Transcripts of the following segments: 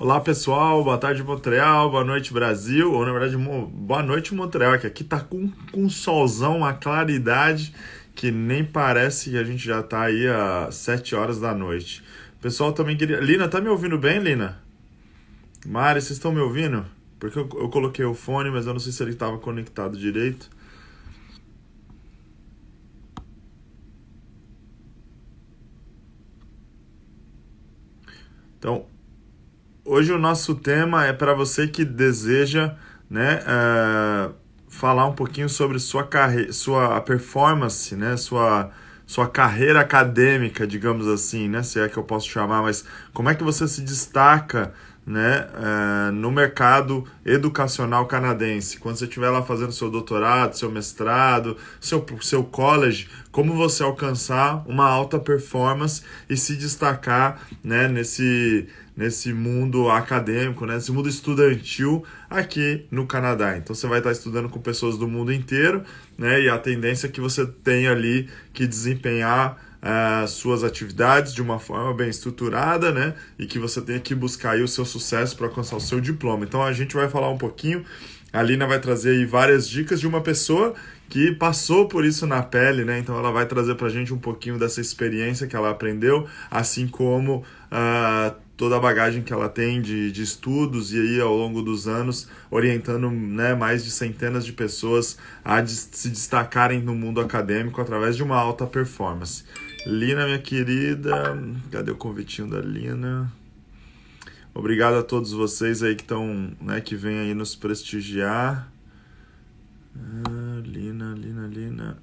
Olá pessoal, boa tarde Montreal, boa noite Brasil, ou na verdade boa noite Montreal, que aqui tá com um solzão, uma claridade que nem parece que a gente já tá aí às 7 horas da noite. Pessoal também queria... Lina, tá me ouvindo bem, Lina? Mari, vocês estão me ouvindo? Porque eu coloquei o fone, mas eu não sei se ele estava conectado direito. Então, hoje o nosso tema é para você que deseja, né, falar um pouquinho sobre sua carreira, sua performance, né, sua carreira acadêmica, digamos assim, né, se é que eu posso chamar, mas como é que você se destaca, né, no mercado educacional canadense, quando você estiver lá fazendo seu doutorado, seu mestrado, seu college, como você alcançar uma alta performance e se destacar, né, nesse mundo acadêmico, né, nesse mundo estudantil aqui no Canadá. Então você vai estar estudando com pessoas do mundo inteiro, né, e a tendência é que você tenha ali que desempenhar suas atividades de uma forma bem estruturada, né, e que você tenha que buscar aí o seu sucesso para alcançar o seu diploma. Então a gente vai falar um pouquinho, a Lina vai trazer aí várias dicas de uma pessoa que passou por isso na pele, né? Então ela vai trazer pra gente um pouquinho dessa experiência que ela aprendeu, assim como toda a bagagem que ela tem de estudos e aí ao longo dos anos orientando, né, mais de centenas de pessoas a se destacarem no mundo acadêmico através de uma alta performance. Lina, minha querida, cadê o convitinho da Lina? Obrigado a todos vocês aí que estão, né, que vêm aí nos prestigiar. Lina.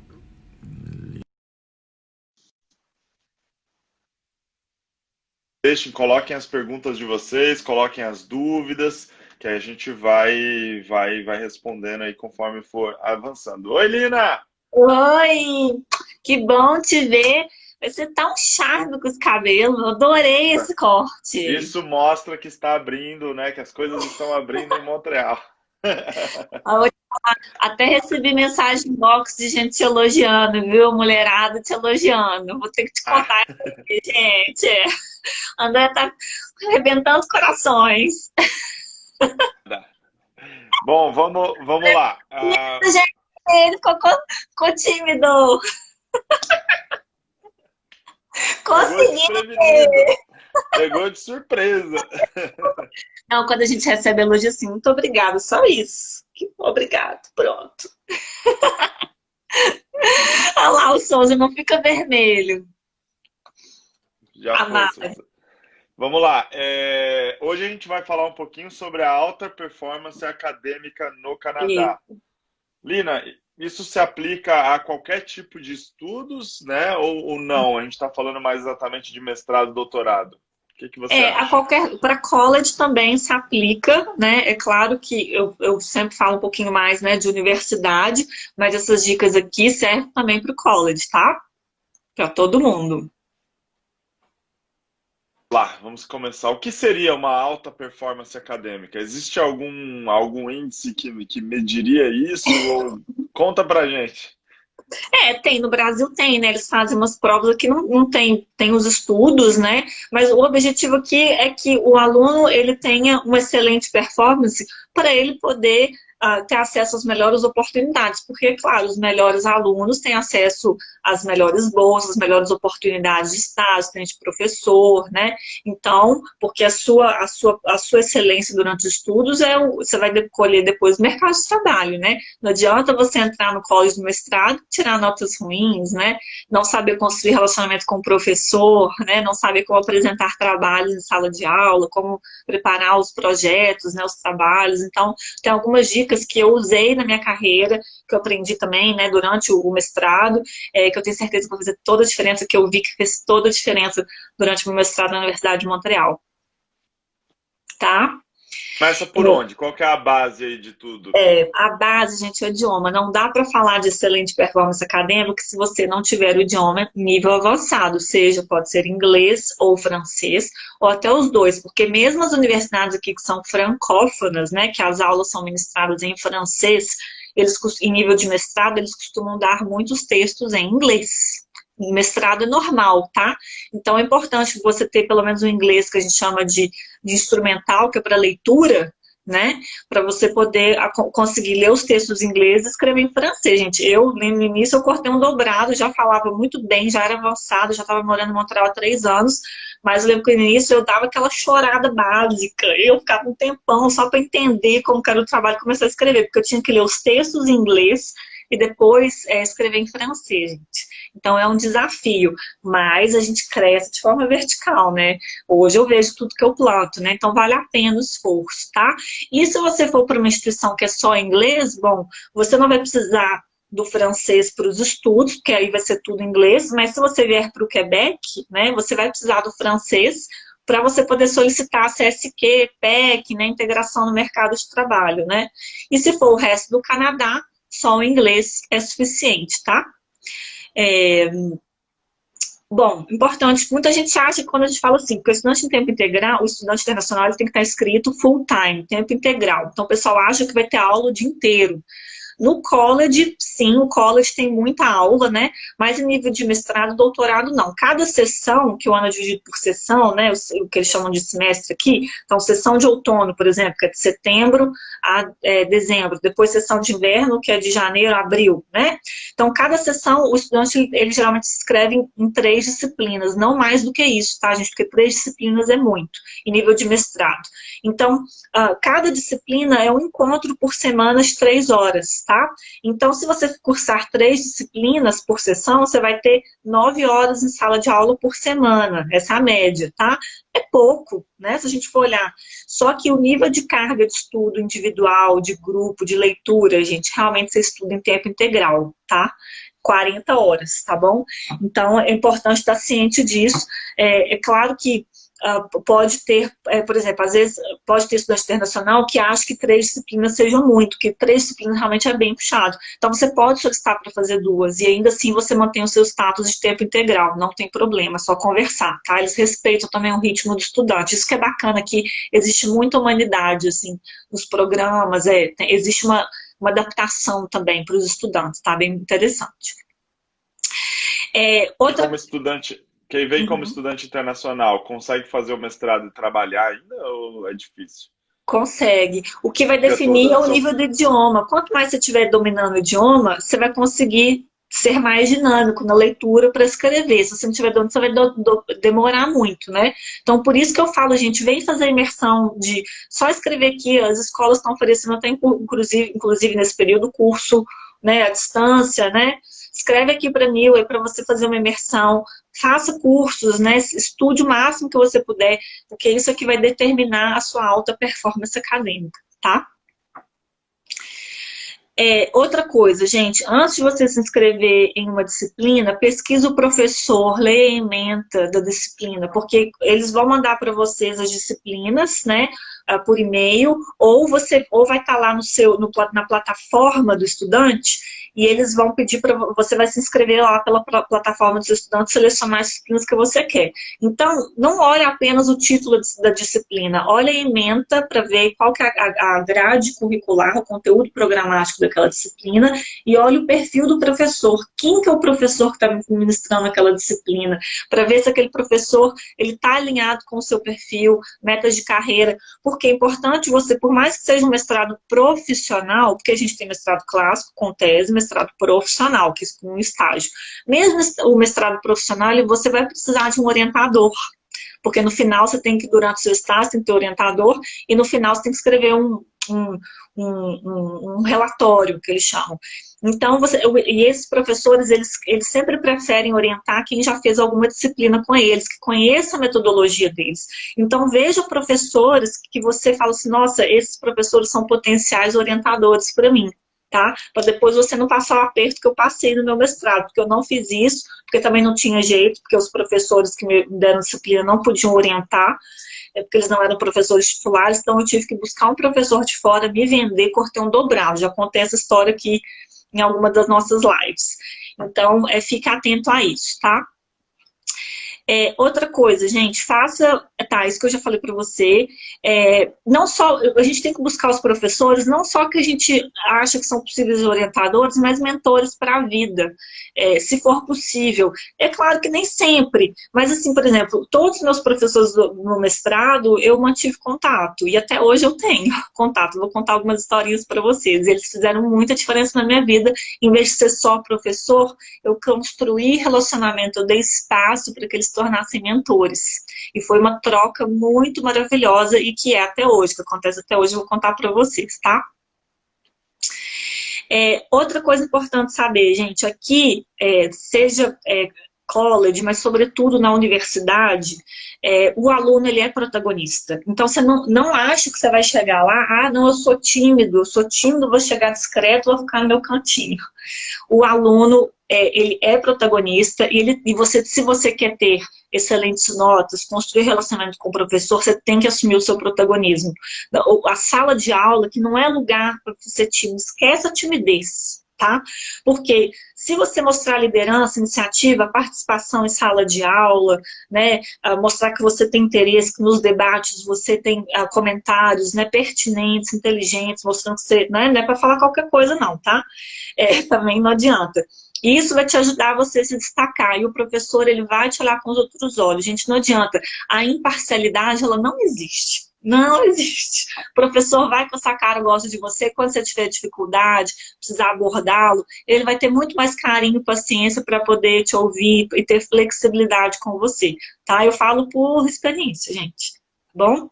Deixem, coloquem as perguntas de vocês, coloquem as dúvidas, que a gente vai respondendo aí conforme for avançando. Oi, Lina! Oi, que bom te ver. Você tá um charme com os cabelos. Eu adorei esse corte. Isso mostra que está abrindo, né? Que as coisas estão abrindo em Montreal. Eu até recebi mensagem inbox de gente te elogiando, viu? Mulherada te elogiando. Vou ter que te Ah, contar isso aqui, gente. André tá arrebentando os corações. bom, vamos lá. Gente, ele ficou tímido. Pegou Consegui. desprevenido. Pegou de surpresa. Não, quando a gente recebe elogio assim, muito obrigada, só isso. Obrigado, pronto. Olha lá, o Souza não fica vermelho. Já foi. Amado. Vamos lá. Hoje a gente vai falar um pouquinho sobre a alta performance acadêmica no Canadá. Lina, isso se aplica a qualquer tipo de estudos, né? Ou não? A gente está falando mais exatamente de mestrado, doutorado. O que você A acha? qualquer, para college também se aplica, né? É claro que eu sempre falo um pouquinho mais, né, de universidade, mas essas dicas aqui servem também para o college, tá? Para todo mundo. Lá, vamos começar. O que seria uma alta performance acadêmica? Existe algum índice que mediria isso? Ou conta pra gente. Tem, no Brasil tem, né? Eles fazem umas provas aqui, não tem, tem os estudos, né? Mas o objetivo aqui é que o aluno ele tenha uma excelente performance para ele poder ter acesso às melhores oportunidades, porque, claro, os melhores alunos têm acesso às melhores bolsas, às melhores oportunidades de estágio, tem de professor, né? Então, porque a sua excelência durante os estudos você vai colher depois no mercado de trabalho, né? Não adianta você entrar no college, no mestrado, tirar notas ruins, né? Não saber construir relacionamento com o professor, né? Não saber como apresentar trabalhos em sala de aula, como preparar os projetos, né? Os trabalhos. Então, tem algumas dicas que eu usei na minha carreira, que eu aprendi também, né? Durante o mestrado, que eu tenho certeza que vai fazer toda a diferença, que eu vi que fez toda a diferença durante o meu mestrado na Universidade de Montreal, tá? Começa por onde? Qual que é a base aí de tudo? A base, gente, é o idioma. Não dá para falar de excelente performance acadêmica se você não tiver o idioma nível avançado, seja, pode ser inglês ou francês, ou até os dois, porque mesmo as universidades aqui que são francófonas, né, que as aulas são ministradas em francês, em nível de mestrado, eles costumam dar muitos textos em inglês. mestrado é normal, tá? Então é importante você ter pelo menos o inglês que a gente chama de instrumental, que é para leitura, né? Para você poder conseguir ler os textos em inglês e escrever em francês, gente. Eu, no início, eu cortei um dobrado, já falava muito bem, já era avançado, já estava morando em Montreal há 3 anos, mas eu lembro que no início eu dava aquela chorada básica, eu ficava um tempão só para entender como que era o trabalho e começar a escrever, porque eu tinha que ler os textos em inglês e depois escrever em francês, gente. Então é um desafio, mas a gente cresce de forma vertical, né? Hoje eu vejo tudo que eu planto, né? Então vale a pena o esforço, tá? E se você for para uma instituição que é só inglês, bom, você não vai precisar do francês para os estudos, porque aí vai ser tudo inglês, mas se você vier para o Quebec, né, você vai precisar do francês para você poder solicitar a CSQ, PEC, né, integração no mercado de trabalho, né? E se for o resto do Canadá, só o inglês é suficiente, tá? Bom, importante, muita gente acha que quando a gente fala assim, porque o estudante em tempo integral, o estudante internacional ele tem que estar escrito full time, tempo integral. Então o pessoal acha que vai ter aula o dia inteiro. No college, sim, o college tem muita aula, né? Mas em nível de mestrado, doutorado, não. Cada sessão, que o ano é dividido por sessão, né? O que eles chamam de semestre aqui, então sessão de outono, por exemplo, que é de setembro a dezembro. Depois sessão de inverno, que é de janeiro a abril, né? Então, cada sessão, o estudante, ele geralmente se inscreve em 3 disciplinas, não mais do que isso, tá, gente? Porque 3 disciplinas é muito, em nível de mestrado. Então, cada disciplina é um encontro por semana de 3 horas, tá? Então, se você cursar 3 disciplinas por sessão, você vai ter 9 horas em sala de aula por semana. Essa é a média, tá? É pouco, né? Se a gente for olhar. Só que o nível de carga de estudo individual, de grupo, de leitura, gente, realmente você estuda em tempo integral, tá? 40 horas, tá bom? Então, é importante estar ciente disso. É claro que pode ter, por exemplo, às vezes pode ter estudante internacional que acha que 3 disciplinas sejam muito, que 3 disciplinas realmente é bem puxado. Então você pode solicitar para fazer 2 e ainda assim você mantém o seu status de tempo integral, não tem problema, é só conversar, tá? Eles respeitam também o ritmo do estudante. Isso que é bacana, que existe muita humanidade, assim, nos programas, existe uma adaptação também para os estudantes, tá? Bem interessante. E como estudante, quem vem como estudante internacional, consegue fazer o mestrado e trabalhar ainda ou é difícil? Consegue. O que vai definir é o nível do idioma. Quanto mais você estiver dominando o idioma, você vai conseguir ser mais dinâmico na leitura para escrever. Se você não estiver dominando, você vai demorar muito, né? Então, por isso que eu falo, gente, vem fazer a imersão de só escrever aqui. As escolas estão oferecendo até, inclusive nesse período, curso, né, à distância, né? Escreve aqui para mim, para você fazer uma imersão, faça cursos, né? Estude o máximo que você puder, porque isso é que vai determinar a sua alta performance acadêmica, tá? Outra coisa, gente, antes de você se inscrever em uma disciplina, pesquisa o professor, leia a ementa da disciplina, porque eles vão mandar para vocês as disciplinas, né, por e-mail, ou vai estar lá na plataforma do estudante, e eles vão pedir para você vai se inscrever lá pela plataforma do seu estudante, selecionar as disciplinas que você quer. Então, não olhe apenas o título da disciplina, olhe a ementa para ver qual que é a grade curricular, o conteúdo programático daquela disciplina, e olhe o perfil do professor, quem que é o professor que está ministrando aquela disciplina, para ver se aquele professor ele está alinhado com o seu perfil, metas de carreira, porque é importante você, por mais que seja um mestrado profissional, porque a gente tem mestrado clássico com tese, mestrado profissional, que é um estágio. Mesmo o mestrado profissional, você vai precisar de um orientador, porque no final você tem que, durante o seu estágio, tem que ter orientador, e no final você tem que escrever um relatório, que eles chamam. Então, e esses professores, eles sempre preferem orientar quem já fez alguma disciplina com eles, que conheça a metodologia deles. Então, veja professores que você fala assim, nossa, esses professores são potenciais orientadores para mim, tá? Para depois você não passar o aperto que eu passei no meu mestrado, porque eu não fiz isso, porque também não tinha jeito, porque os professores que me deram disciplina não podiam orientar, porque eles não eram professores titulares, então eu tive que buscar um professor de fora, me vender, cortei um dobrado. Já contei essa história aqui em alguma das nossas lives. Então, fique atento a isso, tá? Outra coisa, gente, faça, tá, isso que eu já falei para você, não só, a gente tem que buscar os professores, não só que a gente acha que são possíveis orientadores, mas mentores para a vida, se for possível. É claro que nem sempre, mas assim, por exemplo, todos os meus professores no mestrado, eu mantive contato, e até hoje eu tenho contato, vou contar algumas historinhas para vocês, eles fizeram muita diferença na minha vida, em vez de ser só professor, eu construí relacionamento, eu dei espaço para que eles tornassem mentores. E foi uma troca muito maravilhosa e que é até hoje, que acontece até hoje, eu vou contar para vocês, tá? Outra coisa importante saber, gente, aqui, seja college, mas sobretudo na universidade, o aluno ele é protagonista. Então você não acha que você vai chegar lá, não, eu sou tímido, vou chegar discreto, vou ficar no meu cantinho. O aluno, ele é protagonista e você, se você quer ter excelentes notas, construir relacionamento com o professor, você tem que assumir o seu protagonismo. A sala de aula, que não é lugar para você ser tímido, esquece a timidez, tá? Porque se você mostrar liderança, iniciativa, participação em sala de aula, né, mostrar que você tem interesse, que nos debates você tem comentários, né, pertinentes, inteligentes, mostrando que você, né, não é para falar qualquer coisa não, tá? Também não adianta. E isso vai te ajudar você a se destacar. E o professor, ele vai te olhar com os outros olhos. Gente, não adianta. A imparcialidade, ela não existe. Não existe. O professor vai com essa cara, gosta de você. Quando você tiver dificuldade, precisar abordá-lo, ele vai ter muito mais carinho e paciência para poder te ouvir e ter flexibilidade com você. Tá? Eu falo por experiência, gente. Tá bom?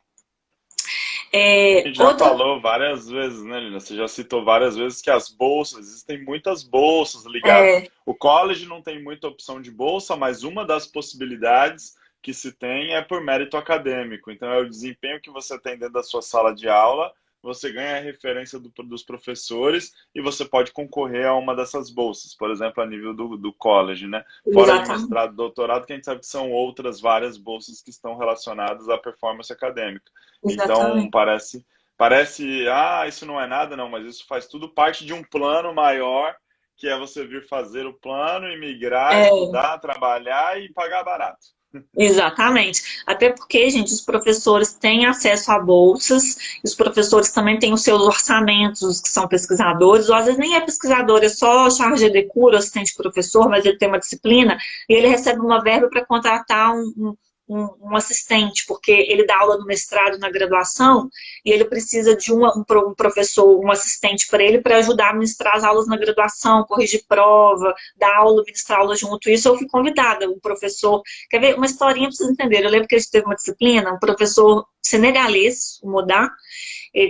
A gente já falou várias vezes, né, Lina? Você já citou várias vezes que as bolsas, existem muitas bolsas ligadas. O college não tem muita opção de bolsa, mas uma das possibilidades que se tem é por mérito acadêmico. Então, é o desempenho que você tem dentro da sua sala de aula, você ganha a referência dos professores e você pode concorrer a uma dessas bolsas, por exemplo, a nível do college, né? Fora de mestrado, doutorado, que a gente sabe que são outras várias bolsas que estão relacionadas à performance acadêmica. Então, parece, isso não é nada, não, mas isso faz tudo parte de um plano maior, que é você vir fazer o plano, imigrar, estudar, trabalhar e pagar barato. Exatamente. Até porque, gente, os professores têm acesso a bolsas, e os professores também têm os seus orçamentos, os que são pesquisadores, ou às vezes nem é pesquisador, é só chargé de cura, assistente professor, mas ele tem uma disciplina, e ele recebe uma verba para contratar um assistente, porque ele dá aula no mestrado, na graduação, e ele precisa de um professor, um assistente para ele, para ajudar a ministrar as aulas na graduação, corrigir prova, dar aula, ministrar aula junto. Isso eu fui convidada, o professor... Quer ver? Uma historinha para vocês entenderem. Eu lembro que a gente teve uma disciplina, um professor senegalês, o Modá,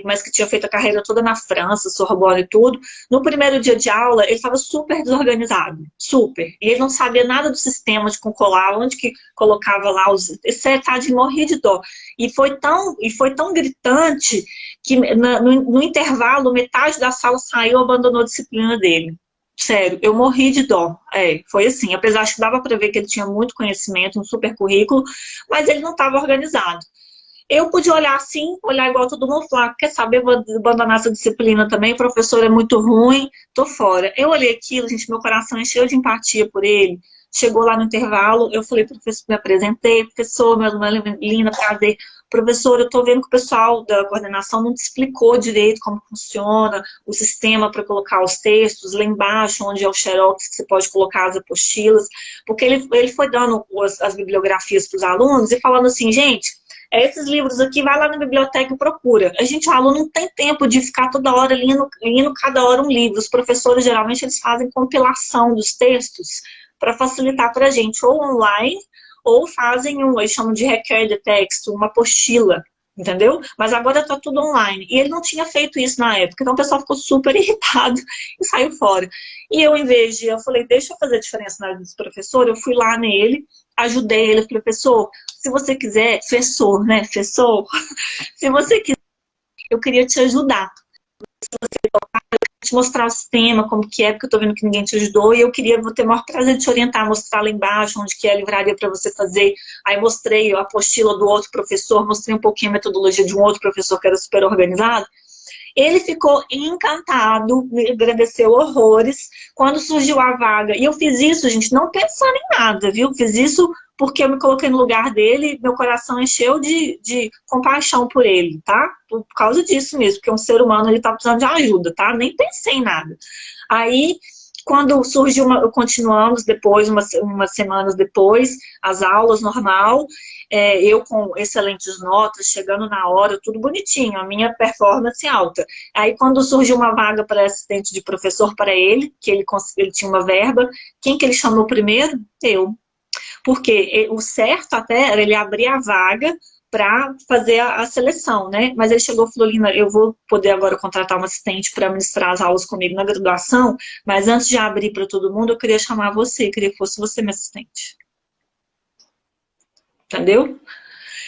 mas que tinha feito a carreira toda na França, Sorbonne e tudo. No primeiro dia de aula, ele estava super desorganizado, super. E ele não sabia nada do sistema de colar, onde que colocava lá os... Esse tadinho morria de dó. E foi tão gritante que no intervalo, metade da sala saiu e abandonou a disciplina dele. Sério, eu morri de dó. Foi assim. Apesar de que dava para ver que ele tinha muito conhecimento, um super currículo, mas ele não estava organizado. Eu podia olhar assim, olhar igual todo mundo, falar, quer saber, vou abandonar essa disciplina também, o professor é muito ruim, tô fora. Eu olhei aquilo, gente, meu coração encheu de empatia por ele. Chegou lá no intervalo, eu falei, professor, me apresentei, professor, meu nome é Lina, prazer. Professor, eu tô vendo que o pessoal da coordenação não te explicou direito como funciona o sistema para colocar os textos, lá embaixo, onde é o xerox, que você pode colocar as apostilas, porque ele foi dando as bibliografias para os alunos e falando assim, gente, esses livros aqui, vai lá na biblioteca e procura. O aluno não tem tempo de ficar toda hora lendo cada hora um livro. Os professores, geralmente, eles fazem compilação dos textos para facilitar para a gente, ou online, ou fazem eles chamam de requer de texto, uma apostila, entendeu? Mas agora está tudo online. E ele não tinha feito isso na época, então o pessoal ficou super irritado e saiu fora. E eu, em vez de, eu falei, deixa eu fazer a diferença na vida do professor, eu fui lá nele, ajudei ele, falei, professor, se você quiser, professor, né, professor, se você quiser, eu queria te ajudar. Se você tocar, eu queria te mostrar o sistema, como que é, porque eu tô vendo que ninguém te ajudou, e eu queria, vou ter o maior prazer de te orientar, mostrar lá embaixo, onde que é a livraria para você fazer. Aí mostrei a apostila do outro professor, mostrei um pouquinho a metodologia de um outro professor que era super organizado. Ele ficou encantado, me agradeceu horrores quando surgiu a vaga. E eu fiz isso, gente, não pensando em nada, viu? Fiz isso porque eu me coloquei no lugar dele, meu coração encheu de compaixão por ele, tá? Por causa disso mesmo, porque um ser humano, ele tá precisando de ajuda, tá? Nem pensei em nada. Aí, quando surgiu, continuamos depois, umas semanas depois, as aulas normal, eu com excelentes notas, chegando na hora, tudo bonitinho, a minha performance alta. Aí quando surgiu uma vaga para assistente de professor para ele, que ele tinha uma verba, quem que ele chamou primeiro? Eu. Porque o certo até era ele abrir a vaga para fazer a seleção, né? Mas ele chegou e falou, Lina, eu vou poder agora contratar uma assistente para ministrar as aulas comigo na graduação, mas antes de abrir para todo mundo, eu queria chamar você, queria que fosse você minha assistente. Entendeu?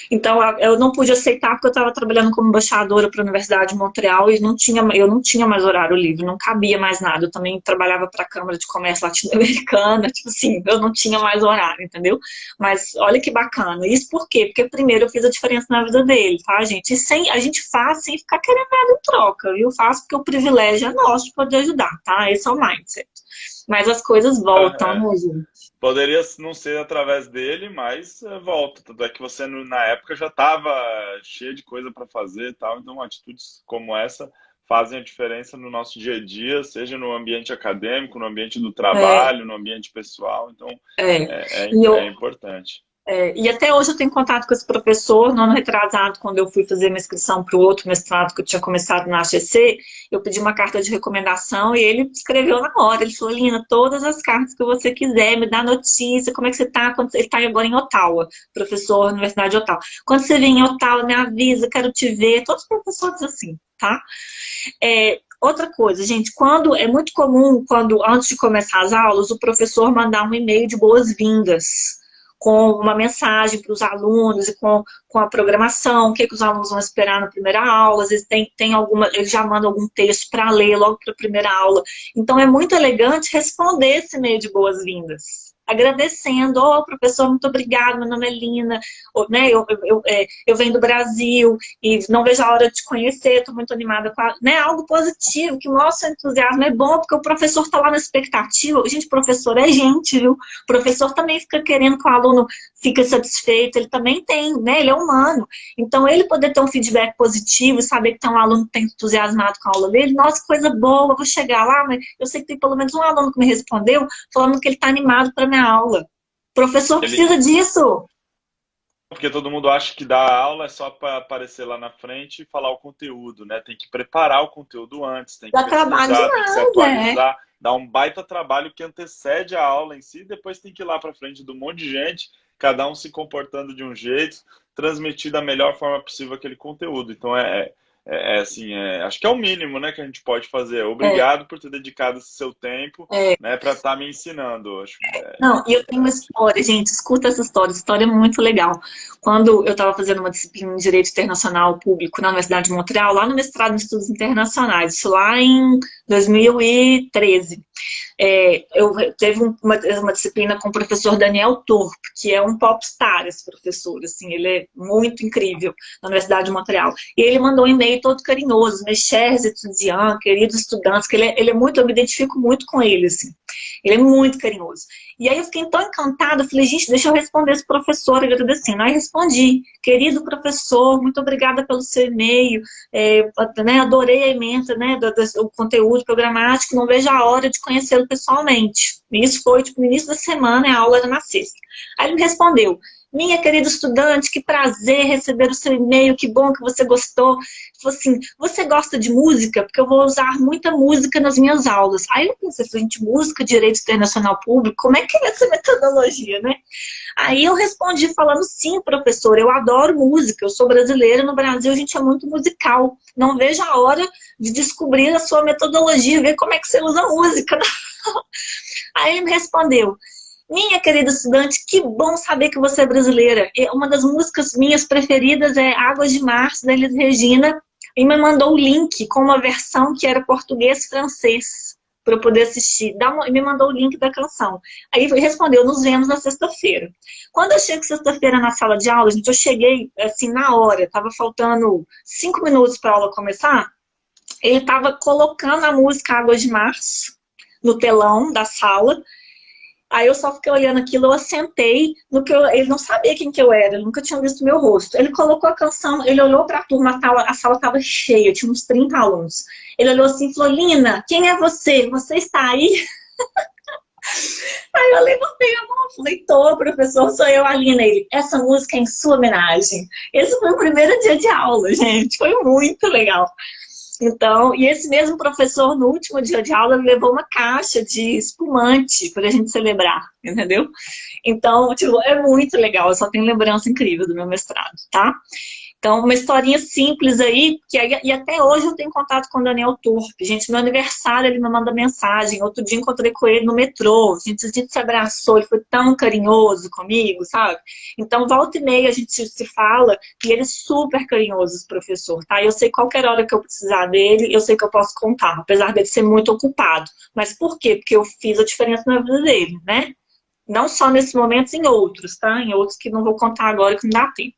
Então, eu não pude aceitar porque eu estava trabalhando como embaixadora para a Universidade de Montreal e eu não tinha mais horário livre, não cabia mais nada. Eu também trabalhava para a Câmara de Comércio Latino-Americana, tipo assim, eu não tinha mais horário, entendeu? Mas olha que bacana. Isso por quê? Porque primeiro eu fiz a diferença na vida dele, tá, gente? E a gente faz sem ficar querendo nada em troca, viu? Faço porque o privilégio é nosso de poder ajudar, tá? Esse é o mindset. Mas as coisas voltam, né, gente? Poderia não ser através dele, mas volta. Tanto é que você, na época, já estava cheio de coisa para fazer e tal. Então, atitudes como essa fazem a diferença no nosso dia a dia, seja no ambiente acadêmico, no ambiente do trabalho, no ambiente pessoal. Então, é importante. E até hoje eu tenho contato com esse professor. No ano retrasado, quando eu fui fazer minha inscrição para o outro mestrado que eu tinha começado na HEC, eu pedi uma carta de recomendação e ele escreveu na hora. Ele falou, Lina, todas as cartas que você quiser, me dá notícia, como é que você está? Ele está agora em Ottawa, professor da Universidade de Ottawa. Quando você vem em Ottawa, me avisa, quero te ver. Todos os professores assim, tá? Outra coisa, gente, é muito comum, antes de começar as aulas, o professor mandar um e-mail de boas-vindas, com uma mensagem para os alunos e com a programação, o que os alunos vão esperar na primeira aula, às vezes eles já mandam algum texto para ler logo para a primeira aula. Então é muito elegante responder esse e-mail de boas-vindas, agradecendo, professor, muito obrigado, meu nome é Lina, né, eu venho do Brasil e não vejo a hora de te conhecer, estou muito animada com algo positivo, que mostra o entusiasmo, é bom, porque o professor está lá na expectativa. Gente, professor é gente, viu? O professor também fica querendo que o aluno fique satisfeito, ele também tem, né, ele é humano. Então, ele poder ter um feedback positivo, saber que tem um aluno que está entusiasmado com a aula dele, nossa, coisa boa, eu vou chegar lá, mas eu sei que tem pelo menos um aluno que me respondeu, falando que ele está animado para minha aula. O professor precisa disso. Porque todo mundo acha que dar aula é só para aparecer lá na frente e falar o conteúdo, né? Tem que preparar o conteúdo antes, tem que pesquisar, tem que se atualizar, dar um baita trabalho que antecede a aula em si, depois tem que ir lá para frente de um monte de gente, cada um se comportando de um jeito, transmitir da melhor forma possível aquele conteúdo. Então, acho que é o mínimo, né, que a gente pode fazer. Obrigado por ter dedicado esse seu tempo, né, para estar me ensinando. Não, e eu tenho uma história, gente, escuta essa história é muito legal. Quando eu estava fazendo uma disciplina de Direito Internacional Público na Universidade de Montreal, lá no mestrado em Estudos Internacionais, isso lá em 2013, teve uma disciplina com o professor Daniel Torp, que é um popstar, esse professor, assim, ele é muito incrível na Universidade de Montreal. E ele mandou um e-mail todo carinhoso, mes chers étudiants, queridos estudantes, que ele é muito, eu me identifico muito com ele, assim. Ele é muito carinhoso. E aí eu fiquei tão encantada, falei, gente, deixa eu responder esse professor agradecendo. Aí respondi, querido professor, muito obrigada pelo seu e-mail, né, adorei a ementa, né, o conteúdo programático, não vejo a hora de conhecê-lo pessoalmente. E isso foi, no início da semana, a aula era na sexta. Aí ele me respondeu, minha querida estudante, que prazer receber o seu e-mail, que bom que você gostou. Ele falou assim, você gosta de música? Porque eu vou usar muita música nas minhas aulas. Aí eu pensei, gente, música, direito internacional público, como é que é essa metodologia, né? Aí eu respondi falando, sim, professor, eu adoro música, eu sou brasileira, no Brasil a gente é muito musical. Não vejo a hora de descobrir a sua metodologia, ver como é que você usa música. Aí ele me respondeu, minha querida estudante, que bom saber que você é brasileira. Uma das músicas minhas preferidas é Águas de Março, da Elis Regina, e me mandou o link com uma versão que era português-francês, para eu poder assistir. E me mandou o link da canção. Aí ele respondeu, nos vemos na sexta-feira. Quando eu chego sexta-feira na sala de aula, gente, eu cheguei assim na hora, estava faltando 5 minutos para a aula começar, ele estava colocando a música Águas de Março no telão da sala, Aí eu só fiquei olhando aquilo, eu assentei no que ele não sabia quem que eu era, ele nunca tinha visto meu rosto. Ele colocou a canção, ele olhou para a turma, a sala estava cheia, tinha uns 30 alunos. Ele olhou assim e falou: Lina, quem é você? Você está aí? Aí eu levantei a mão, falei: tô, professor, sou eu, a Lina. Ele: essa música é em sua homenagem. Esse foi o primeiro dia de aula, gente, foi muito legal. Então, e esse mesmo professor, no último dia de aula, levou uma caixa de espumante para a gente celebrar, entendeu? Então, tipo, é muito legal, eu só tenho lembrança incrível do meu mestrado, tá? Então, uma historinha simples aí, e até hoje eu tenho contato com o Daniel Turpi. Gente, meu aniversário ele me manda mensagem. Outro dia encontrei com ele no metrô. A gente se abraçou, ele foi tão carinhoso comigo, sabe? Então, volta e meia a gente se fala e ele é super carinhoso, esse professor, tá? Eu sei qualquer hora que eu precisar dele, eu sei que eu posso contar, apesar dele ser muito ocupado. Mas por quê? Porque eu fiz a diferença na vida dele, né? Não só nesses momentos, em outros, tá? Em outros que não vou contar agora, que não dá tempo.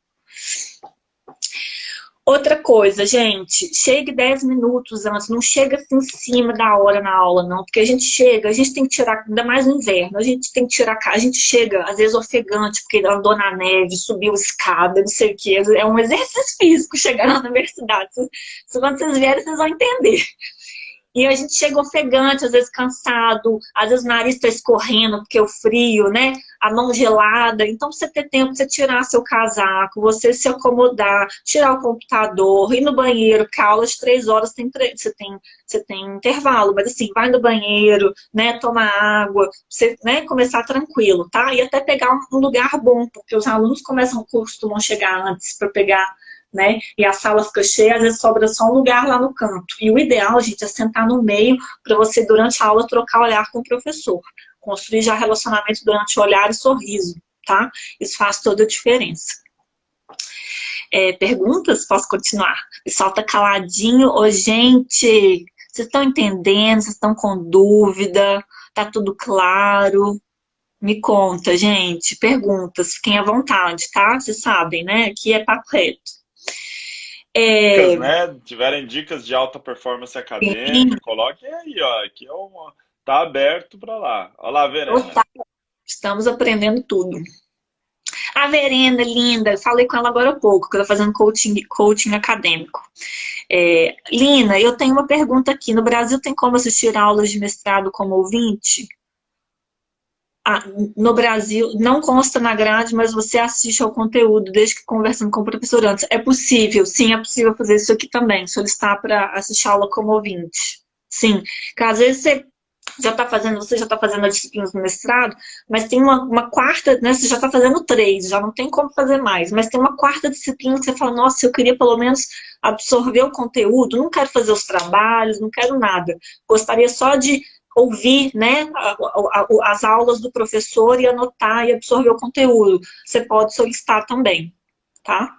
Outra coisa, gente, chegue 10 minutos antes, não chega assim em cima da hora na aula, não, porque a gente chega, a gente tem que tirar, ainda mais no inverno, a gente tem que tirar, a gente chega, às vezes, ofegante, porque andou na neve, subiu escada, não sei o quê, é um exercício físico chegar na universidade, quando vocês vierem, vocês vão entender. E a gente chega ofegante, às vezes cansado, às vezes o nariz está escorrendo porque é o frio, né? A mão gelada. Então, você ter tempo de você tirar seu casaco, você se acomodar, tirar o computador, ir no banheiro, porque a aula de 3 horas você tem intervalo, mas assim, vai no banheiro, né? Toma água, você, né, começar tranquilo, tá? E até pegar um lugar bom, porque os alunos costumam chegar antes para pegar, né? E a sala fica cheia, às vezes sobra só um lugar lá no canto. E o ideal, gente, é sentar no meio para você, durante a aula, trocar olhar com o professor. Construir já relacionamento durante o olhar e sorriso, tá? Isso faz toda a diferença. Perguntas? Posso continuar? O pessoal tá caladinho. Ô, gente, vocês estão entendendo? Vocês estão com dúvida? Tá tudo claro? Me conta, gente. Perguntas, fiquem à vontade, tá? Vocês sabem, né? Aqui é papo reto. Dicas, né? Tiverem dicas de alta performance acadêmica, Sim. coloquem aí, ó. Aqui é tá aberto para lá. Olha lá, Verena. Estamos aprendendo tudo. A Verena, linda, falei com ela agora há pouco, que eu tô fazendo coaching acadêmico. Lina, eu tenho uma pergunta aqui. No Brasil tem como assistir aulas de mestrado como ouvinte? No Brasil, não consta na grade, mas você assiste ao conteúdo desde que conversando com o professor antes. É possível, sim, é possível fazer isso aqui também, solicitar para assistir a aula como ouvinte. Sim, porque às vezes você já está fazendo a disciplina do mestrado, mas tem uma quarta, né? Você já está fazendo 3, já não tem como fazer mais, mas tem uma quarta disciplina que você fala: nossa, eu queria pelo menos absorver o conteúdo, não quero fazer os trabalhos, não quero nada. Gostaria só de ouvir, né, as aulas do professor e anotar e absorver o conteúdo. Você pode solicitar também, tá?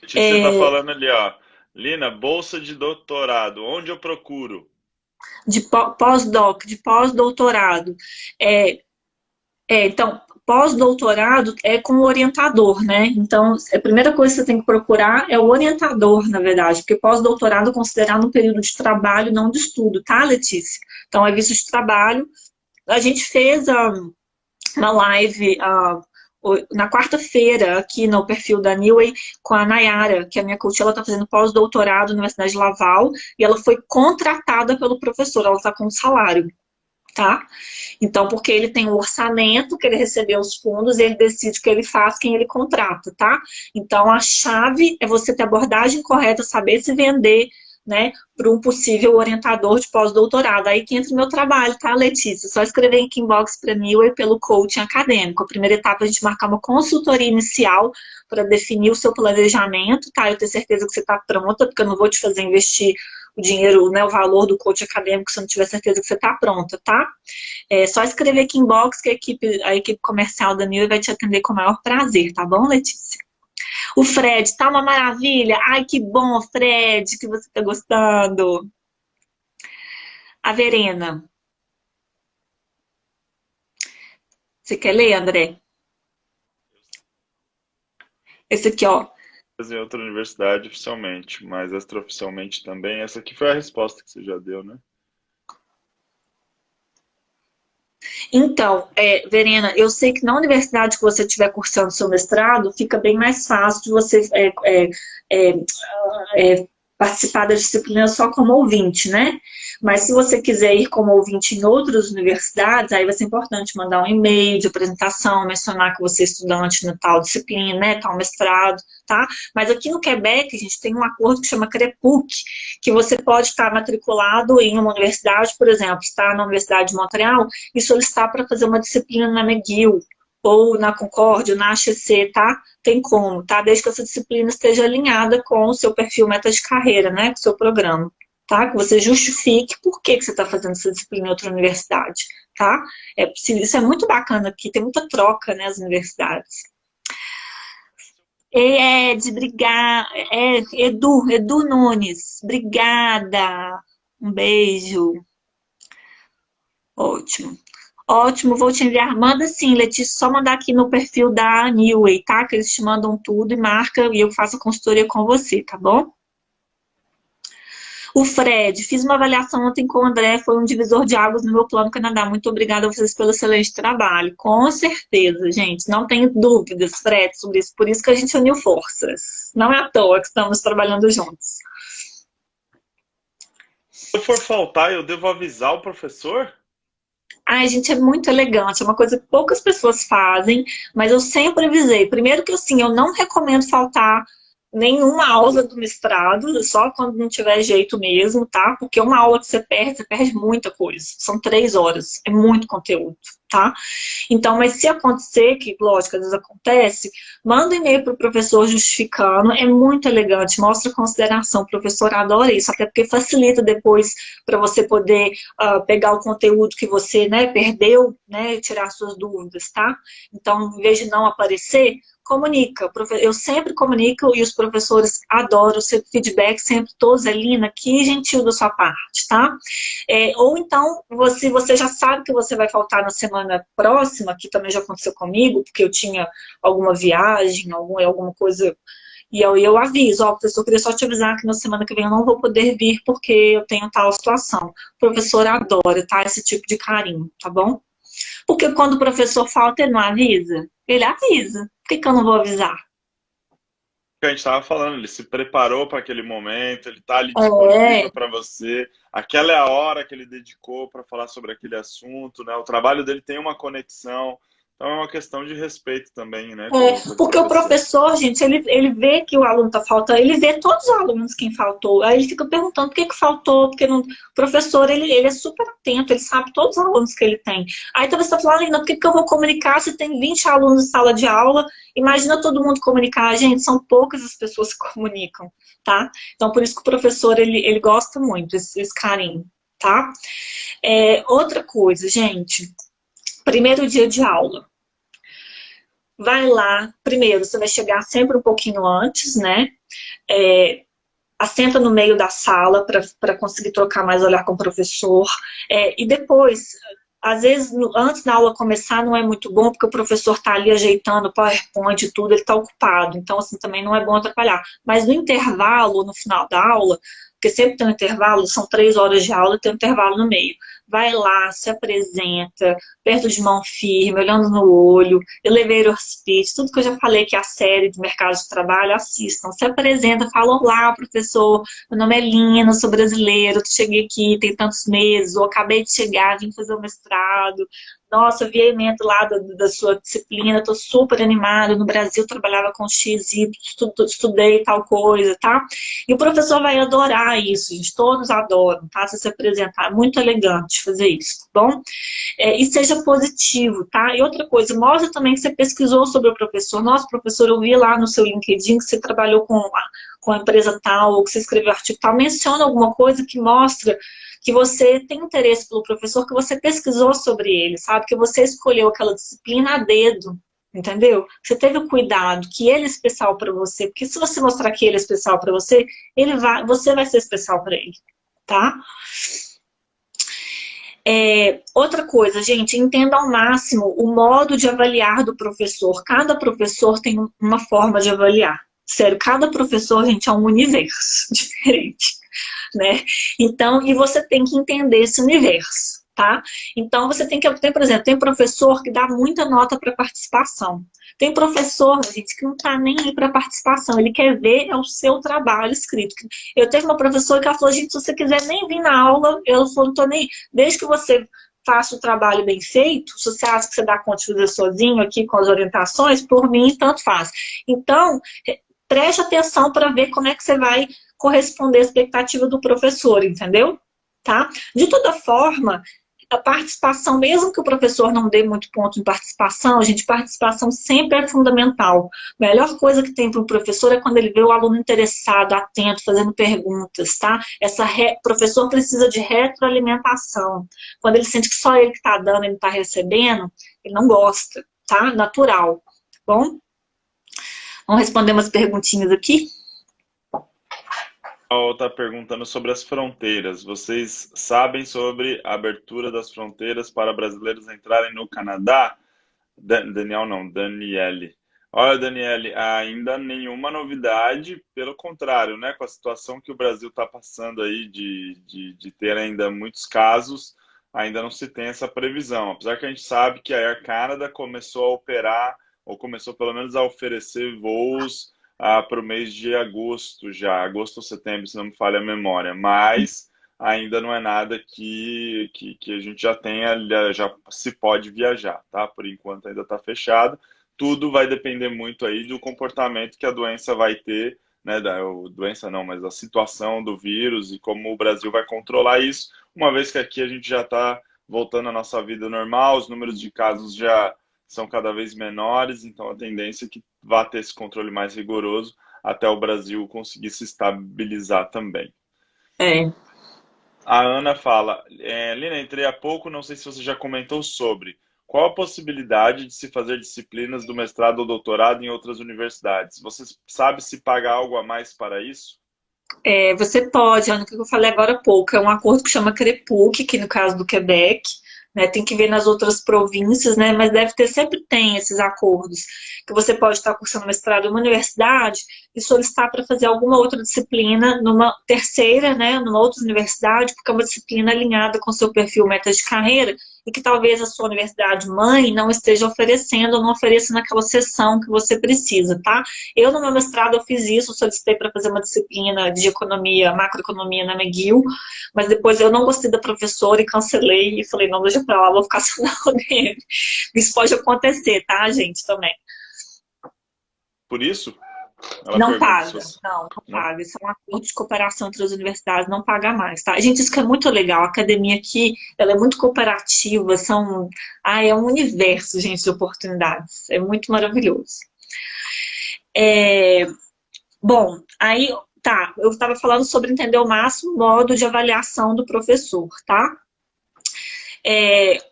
Você está falando ali, ó. Lina, bolsa de doutorado, onde eu procuro? De pós-doc, de pós-doutorado. Então, pós-doutorado é com o orientador, né? Então, a primeira coisa que você tem que procurar é o orientador, na verdade, porque pós-doutorado é considerado um período de trabalho, não de estudo, tá, Letícia? Então, é visto de trabalho. A gente fez uma live na quarta-feira aqui no perfil da Neway com a Nayara, que é a minha coach. Ela está fazendo pós-doutorado na Universidade de Laval e ela foi contratada pelo professor, ela está com salário, tá? Então, porque ele tem o orçamento, que ele recebeu os fundos, e ele decide o que ele faz, quem ele contrata, tá? Então, a chave é você ter a abordagem correta, saber se vender, né, para um possível orientador de pós-doutorado. Aí que entra o meu trabalho, tá, Letícia? Só escrever em inbox para mim ou pelo coaching acadêmico. A primeira etapa é a gente marcar uma consultoria inicial para definir o seu planejamento, tá? Eu tenho certeza que você está pronta, porque eu não vou te fazer investir o dinheiro, né, o valor do coach acadêmico se eu não tiver certeza que você está pronta, tá? É só escrever aqui inbox que a equipe comercial da Nil vai te atender com o maior prazer, tá bom, Letícia? O Fred, tá uma maravilha. Ai, que bom, Fred, que você tá gostando. A Verena. Você quer ler, André? Esse aqui, ó. Em outra universidade oficialmente, mas extraoficialmente também. Essa aqui foi a resposta que você já deu, né? Então, Verena, eu sei que na universidade que você estiver cursando seu mestrado, fica bem mais fácil de você é, participar da disciplina só como ouvinte, né? Mas se você quiser ir como ouvinte em outras universidades, aí vai ser importante mandar um e-mail de apresentação, mencionar que você é estudante na tal disciplina, né, tal mestrado, tá? Mas aqui no Quebec, a gente tem um acordo que chama CREPUC, que você pode estar matriculado em uma universidade, por exemplo, estar na Universidade de Montreal e solicitar para fazer uma disciplina na McGill, ou na Concórdia, ou na HEC, tá? Tem como, tá? Desde que essa disciplina esteja alinhada com o seu perfil meta de carreira, né? Com o seu programa, tá? Que você justifique por que você está fazendo essa disciplina em outra universidade, tá? Isso é muito bacana aqui, tem muita troca, né, as universidades. Ed, obrigada. Edu Nunes, obrigada. Um beijo. Ótimo. Ótimo, vou te enviar. Manda sim, Letícia, só mandar aqui no perfil da Newway, tá? Que eles te mandam tudo e marca e eu faço a consultoria com você, tá bom? O Fred, fiz uma avaliação ontem com o André, foi um divisor de águas no meu plano Canadá. Muito obrigada a vocês pelo excelente trabalho. Com certeza, gente, não tenho dúvidas, Fred, sobre isso. Por isso que a gente uniu forças. Não é à toa que estamos trabalhando juntos. Se eu for faltar, eu devo avisar o professor? Ai, gente, é muito elegante, é uma coisa que poucas pessoas fazem, mas eu sempre avisei. Primeiro que, assim, eu não recomendo faltar nenhuma aula do mestrado, só quando não tiver jeito mesmo, tá? Porque uma aula que você perde muita coisa. São 3 horas, é muito conteúdo, tá? Então, mas se acontecer, que lógico, às vezes acontece, manda um e-mail para o professor justificando, é muito elegante, mostra consideração, o professor adora isso, até porque facilita depois para você poder pegar o conteúdo que você, né, perdeu, né, e tirar suas dúvidas, tá? Então, em vez de não aparecer, comunica. Eu sempre comunico e os professores adoram o seu feedback, sempre todos, Lina, que gentil da sua parte, tá? Ou então, você já sabe que você vai faltar na semana próxima, que também já aconteceu comigo, porque eu tinha alguma viagem, alguma coisa, e eu aviso, professor, eu queria só te avisar que na semana que vem eu não vou poder vir porque eu tenho tal situação. O professor adora, tá? Esse tipo de carinho, tá bom? Porque quando o professor falta, ele não avisa? Ele avisa. Por que eu não vou avisar? A gente estava falando, ele se preparou para aquele momento, ele está ali disponível para você. Aquela é a hora que ele dedicou para falar sobre aquele assunto, né? O trabalho dele tem uma conexão. Então é uma questão de respeito também, né? Porque o professor, gente, ele vê que o aluno está faltando, ele vê todos os alunos quem faltou, aí ele fica perguntando por que faltou, porque não... O professor, ele é super atento, ele sabe todos os alunos que ele tem. Aí talvez você está falando, Lina, por que eu vou comunicar se tem 20 alunos em sala de aula? Imagina todo mundo comunicar, gente, são poucas as pessoas que comunicam, tá? Então por isso que o professor, ele gosta muito, esse carinho, tá? Outra coisa, gente, primeiro dia de aula. Vai lá, primeiro, você vai chegar sempre um pouquinho antes, né? Assenta no meio da sala para conseguir trocar mais olhar com o professor. E depois, às vezes, antes da aula começar, não é muito bom, porque o professor está ali ajeitando o PowerPoint e tudo, ele está ocupado. Então, assim, também não é bom atrapalhar. Mas no intervalo, no final da aula, porque sempre tem um intervalo, são 3 horas de aula, tem um intervalo no meio. Vai lá, se apresenta, perto de mão firme, olhando no olho, elevator speech, tudo que eu já falei que é a série de mercado de trabalho, assistam. Se apresenta, fala, olá, professor, meu nome é Lina, sou brasileiro, cheguei aqui tem tantos meses, ou acabei de chegar, vim fazer o mestrado. Nossa, vi a ementa lá da sua disciplina, estou super animado, no Brasil trabalhava com X, Y, estudei tal coisa, tá? E o professor vai adorar isso, gente, todos adoram, tá? Se apresentar, é muito elegante fazer isso, tá bom? E seja positivo, tá? E outra coisa, mostra também que você pesquisou sobre o professor. Nossa, professor, eu vi lá no seu LinkedIn que você trabalhou com a empresa tal, ou que você escreveu artigo tal. Menciona alguma coisa que mostra que você tem interesse pelo professor, que você pesquisou sobre ele, sabe? Que você escolheu aquela disciplina a dedo, entendeu? Você teve o cuidado, que ele é especial para você, porque se você mostrar que ele é especial para você, você vai ser especial para ele, tá? Outra coisa, gente, entenda ao máximo o modo de avaliar do professor. Cada professor tem uma forma de avaliar. Sério, cada professor, gente, é um universo diferente, né? Então, e você tem que entender esse universo, tá? Então, você tem, por exemplo, tem professor que dá muita nota para participação. Tem professor, gente, que não tá nem aí para participação, ele quer ver é o seu trabalho escrito. Eu teve uma professora que ela falou, gente, se você quiser nem vir na aula, eu não tô nem... Desde que você faça o trabalho bem feito, se você acha que você dá conta de fazer sozinho aqui com as orientações, por mim, tanto faz. Então, preste atenção para ver como é que você vai corresponder à expectativa do professor, entendeu? Tá? De toda forma, a participação, mesmo que o professor não dê muito ponto de participação, gente, participação sempre é fundamental. A melhor coisa que tem para o professor é quando ele vê o aluno interessado, atento, fazendo perguntas, tá? Professor precisa de retroalimentação. Quando ele sente que só ele que está dando, ele está recebendo, ele não gosta, tá? Natural. Bom? Vamos responder umas perguntinhas aqui? Está perguntando sobre as fronteiras. Vocês sabem sobre a abertura das fronteiras para brasileiros entrarem no Canadá? Daniele. Olha, Daniele, ainda nenhuma novidade, pelo contrário, né? Com a situação que o Brasil está passando aí de ter ainda muitos casos, ainda não se tem essa previsão. Apesar que a gente sabe que a Air Canada começou a operar, ou começou pelo menos a oferecer voos para o mês de agosto já, agosto ou setembro, se não me falha a memória, mas ainda não é nada que a gente já tenha, já se pode viajar, tá? Por enquanto ainda está fechado. Tudo vai depender muito aí do comportamento que a doença vai ter, né? Doença não, mas a situação do vírus e como o Brasil vai controlar isso, uma vez que aqui a gente já está voltando à nossa vida normal, os números de casos já são cada vez menores, então a tendência é que vá ter esse controle mais rigoroso até o Brasil conseguir se estabilizar também. A Ana fala, Lina, entrei há pouco, não sei se você já comentou sobre qual a possibilidade de se fazer disciplinas do mestrado ou doutorado em outras universidades. Você sabe se paga algo a mais para isso? Você pode, Ana, o que eu falei agora há pouco, é um acordo que chama CREPUC, que no caso do Quebec, né, tem que ver nas outras províncias, né, mas sempre tem esses acordos, que você pode estar cursando mestrado em uma universidade e solicitar para fazer alguma outra disciplina numa terceira, né, numa outra universidade, porque é uma disciplina alinhada com o seu perfil meta de carreira e que talvez a sua universidade mãe não esteja oferecendo ou não ofereça naquela sessão que você precisa, tá? Eu, no meu mestrado, eu fiz isso, solicitei para fazer uma disciplina de economia, macroeconomia na McGill, mas depois eu não gostei da professora e cancelei e falei, não, deixa pra lá, vou ficar só na UDM. Isso pode acontecer, tá, gente, também. Por isso? Não paga, não paga. Isso é um acordo de cooperação entre as universidades, não paga mais, tá? Gente, isso que é muito legal. A academia aqui, ela é muito cooperativa, é um universo, gente, de oportunidades. É muito maravilhoso. Bom, aí, tá, eu estava falando sobre entender o máximo modo de avaliação do professor, tá?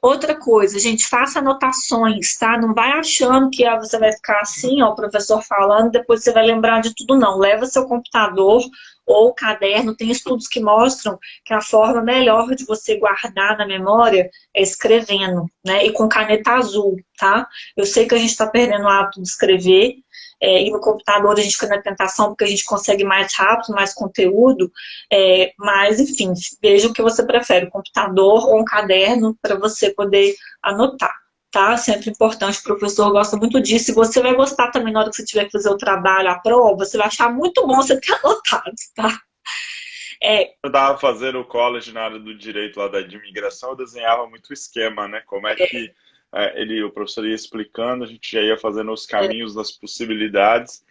Outra coisa, gente, faça anotações, tá? Não vai achando que você vai ficar assim, ó, o professor falando, depois você vai lembrar de tudo, não. Leva seu computador ou caderno, tem estudos que mostram que a forma melhor de você guardar na memória é escrevendo, né? E com caneta azul, tá? Eu sei que a gente está perdendo o hábito de escrever, e no computador a gente fica na tentação porque a gente consegue mais rápido, mais conteúdo, mas enfim, veja o que você prefere, um computador ou um caderno para você poder anotar, tá? Sempre importante, o professor gosta muito disso e você vai gostar também na hora que você tiver que fazer o trabalho, a prova, você vai achar muito bom você ter anotado, tá? Eu estava fazendo o college na área do direito lá da imigração, eu desenhava muito esquema, né? Como é que o professor ia explicando, a gente já ia fazendo os caminhos das possibilidades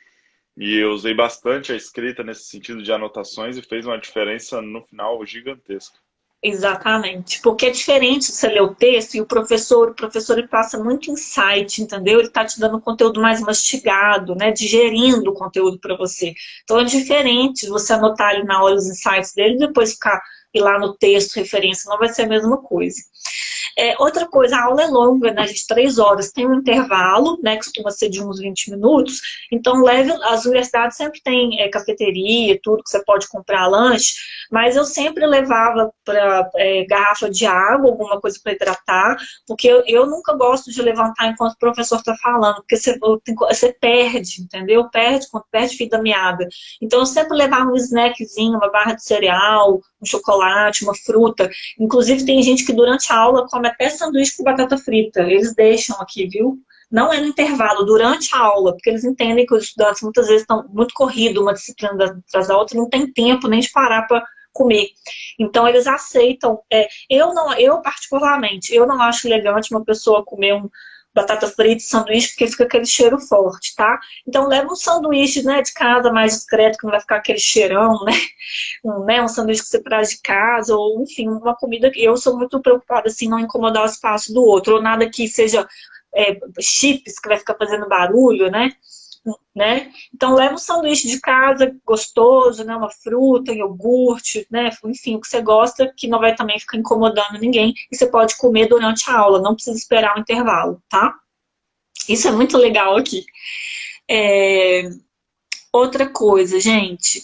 e eu usei bastante a escrita nesse sentido de anotações e fez uma diferença no final gigantesca. Exatamente, porque é diferente você ler o texto e o professor ele passa muito insight, entendeu? Ele está te dando conteúdo mais mastigado, né? Digerindo o conteúdo para você. Então é diferente você anotar ali na hora os insights dele e depois ir lá no texto, referência, não vai ser a mesma coisa. Outra coisa, a aula é longa, né, de 3 horas, tem um intervalo, né, que costuma ser de uns 20 minutos, então as universidades sempre têm cafeteria, tudo que você pode comprar lanche, mas eu sempre levava para garrafa de água, alguma coisa para hidratar, porque eu nunca gosto de levantar enquanto o professor está falando, porque você perde, entendeu? Perde fio da meada. Então eu sempre levava um snackzinho, uma barra de cereal, um chocolate, uma fruta. Inclusive tem gente que durante a aula come até sanduíche com batata frita. Eles deixam aqui, viu? Não é no intervalo, durante a aula, porque eles entendem que os estudantes muitas vezes estão muito corridos, uma disciplina atrás da outra, não tem tempo nem de parar para comer. Então eles aceitam. Eu particularmente, eu não acho elegante uma pessoa comer batata frita e sanduíche, porque fica aquele cheiro forte, tá? Então leva um sanduíche, né, de casa mais discreto, que não vai ficar aquele cheirão, né? Um sanduíche que você traz de casa, ou enfim, uma comida que eu sou muito preocupada assim, não incomodar o espaço do outro, ou nada que seja chips que vai ficar fazendo barulho, né? Então leva um sanduíche de casa gostoso, né? Uma fruta, iogurte, né? Enfim, o que você gosta, que não vai também ficar incomodando ninguém, e você pode comer durante a aula, não precisa esperar o intervalo, tá? Isso é muito legal aqui. Outra coisa, gente,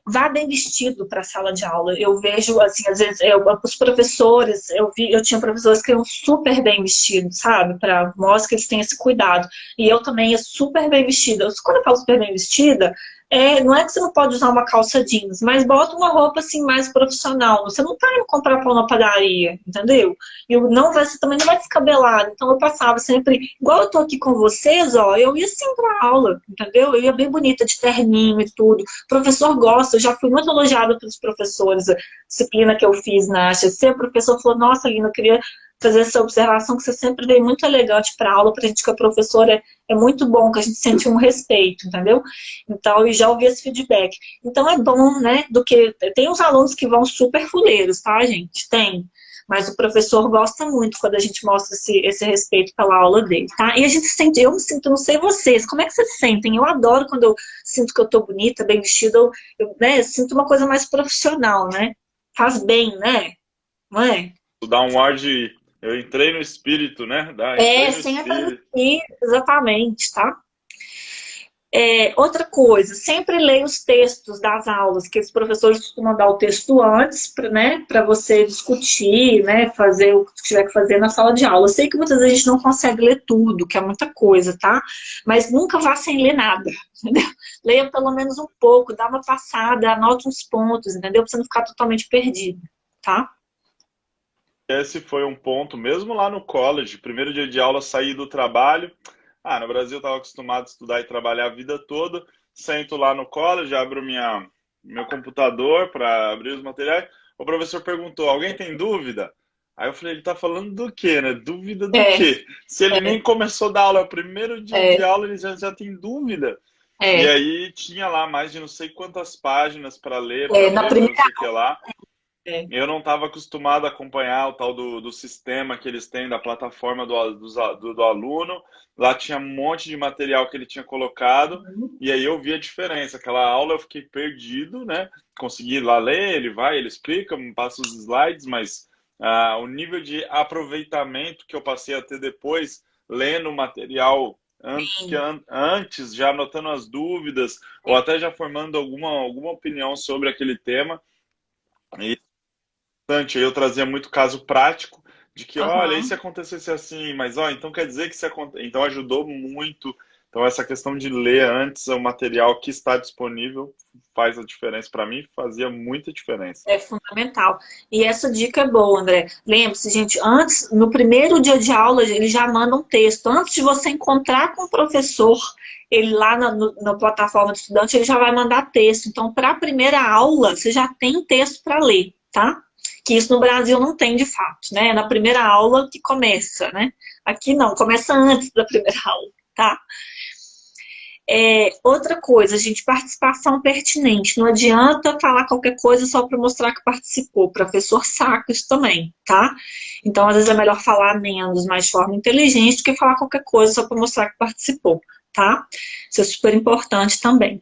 vá bem vestido para a sala de aula. Eu vejo, assim, às vezes, os professores, eu tinha professores que iam super bem vestidos, sabe? Mostra que eles têm esse cuidado. E eu também ia super bem vestida. Quando eu falo super bem vestida, não é que você não pode usar uma calça jeans, mas bota uma roupa, assim, mais profissional. Você não tá indo comprar pão na padaria, entendeu? Você também não vai descabelado. Então eu passava sempre, igual eu tô aqui com vocês, ó, eu ia assim pra aula, entendeu? Eu ia bem bonita, de terninho e tudo. O professor gosta, eu já fui muito elogiada pelos professores, a disciplina que eu fiz na HC, o professor falou, nossa, Lina, eu queria fazer essa observação que você sempre veio muito elegante para aula, pra gente que a professora é muito bom, que a gente sente um respeito, entendeu? Então, eu já ouvi esse feedback. Então, é bom, né, tem uns alunos que vão super fuleiros, tá, gente? Tem. Mas o professor gosta muito quando a gente mostra esse respeito pela aula dele, tá? E a gente sente, eu me sinto, não sei vocês, como é que vocês se sentem? Eu adoro quando eu sinto que eu tô bonita, bem vestida, eu sinto uma coisa mais profissional, né? Faz bem, né? Não é? Dá um ar de... Eu entrei no espírito, né? Sem entrar no espírito, exatamente, tá? Outra coisa, sempre leia os textos das aulas, que os professores costumam dar o texto antes, né, para você discutir, né, fazer o que tiver que fazer na sala de aula. Eu sei que muitas vezes a gente não consegue ler tudo, que é muita coisa, tá? Mas nunca vá sem ler nada, entendeu? Leia pelo menos um pouco, dá uma passada, anota uns pontos, entendeu? Para você não ficar totalmente perdido, tá? Esse foi um ponto, mesmo lá no college, primeiro dia de aula, saí do trabalho. No Brasil eu estava acostumado a estudar e trabalhar a vida toda. Sento lá no college, abro meu computador para abrir os materiais. O professor perguntou, alguém tem dúvida? Aí eu falei, ele tá falando do quê, né? Dúvida do quê? Se ele nem começou a dar aula, é o primeiro dia de aula, ele já tem dúvida. E aí tinha lá mais de não sei quantas páginas para ler, não sei o que lá. Eu não estava acostumado a acompanhar o tal do sistema que eles têm, da plataforma do aluno. Lá tinha um monte de material que ele tinha colocado, e aí eu vi a diferença. Aquela aula eu fiquei perdido, né? Consegui lá ler, ele explica, me passa os slides, mas o nível de aproveitamento que eu passei a ter depois, lendo o material antes, já anotando as dúvidas, ou até já formando alguma opinião sobre aquele tema. E eu trazia muito caso prático de que, olha, e se acontecesse assim, mas então quer dizer que então ajudou muito. Então essa questão de ler antes o material que está disponível faz a diferença para mim, fazia muita diferença. É fundamental. E essa dica é boa, André. Lembre-se, gente, no primeiro dia de aula, ele já manda um texto. Antes de você encontrar com o professor, ele lá na plataforma do estudante, ele já vai mandar texto. Então, para a primeira aula, você já tem texto para ler, tá? Que isso no Brasil não tem de fato, né? É na primeira aula que começa, né? Aqui não, começa antes da primeira aula, tá? Outra coisa, gente, participação pertinente. Não adianta falar qualquer coisa só para mostrar que participou. O professor saca isso também, tá? Então, às vezes é melhor falar menos, mas de forma inteligente, do que falar qualquer coisa só para mostrar que participou, tá? Isso é super importante também.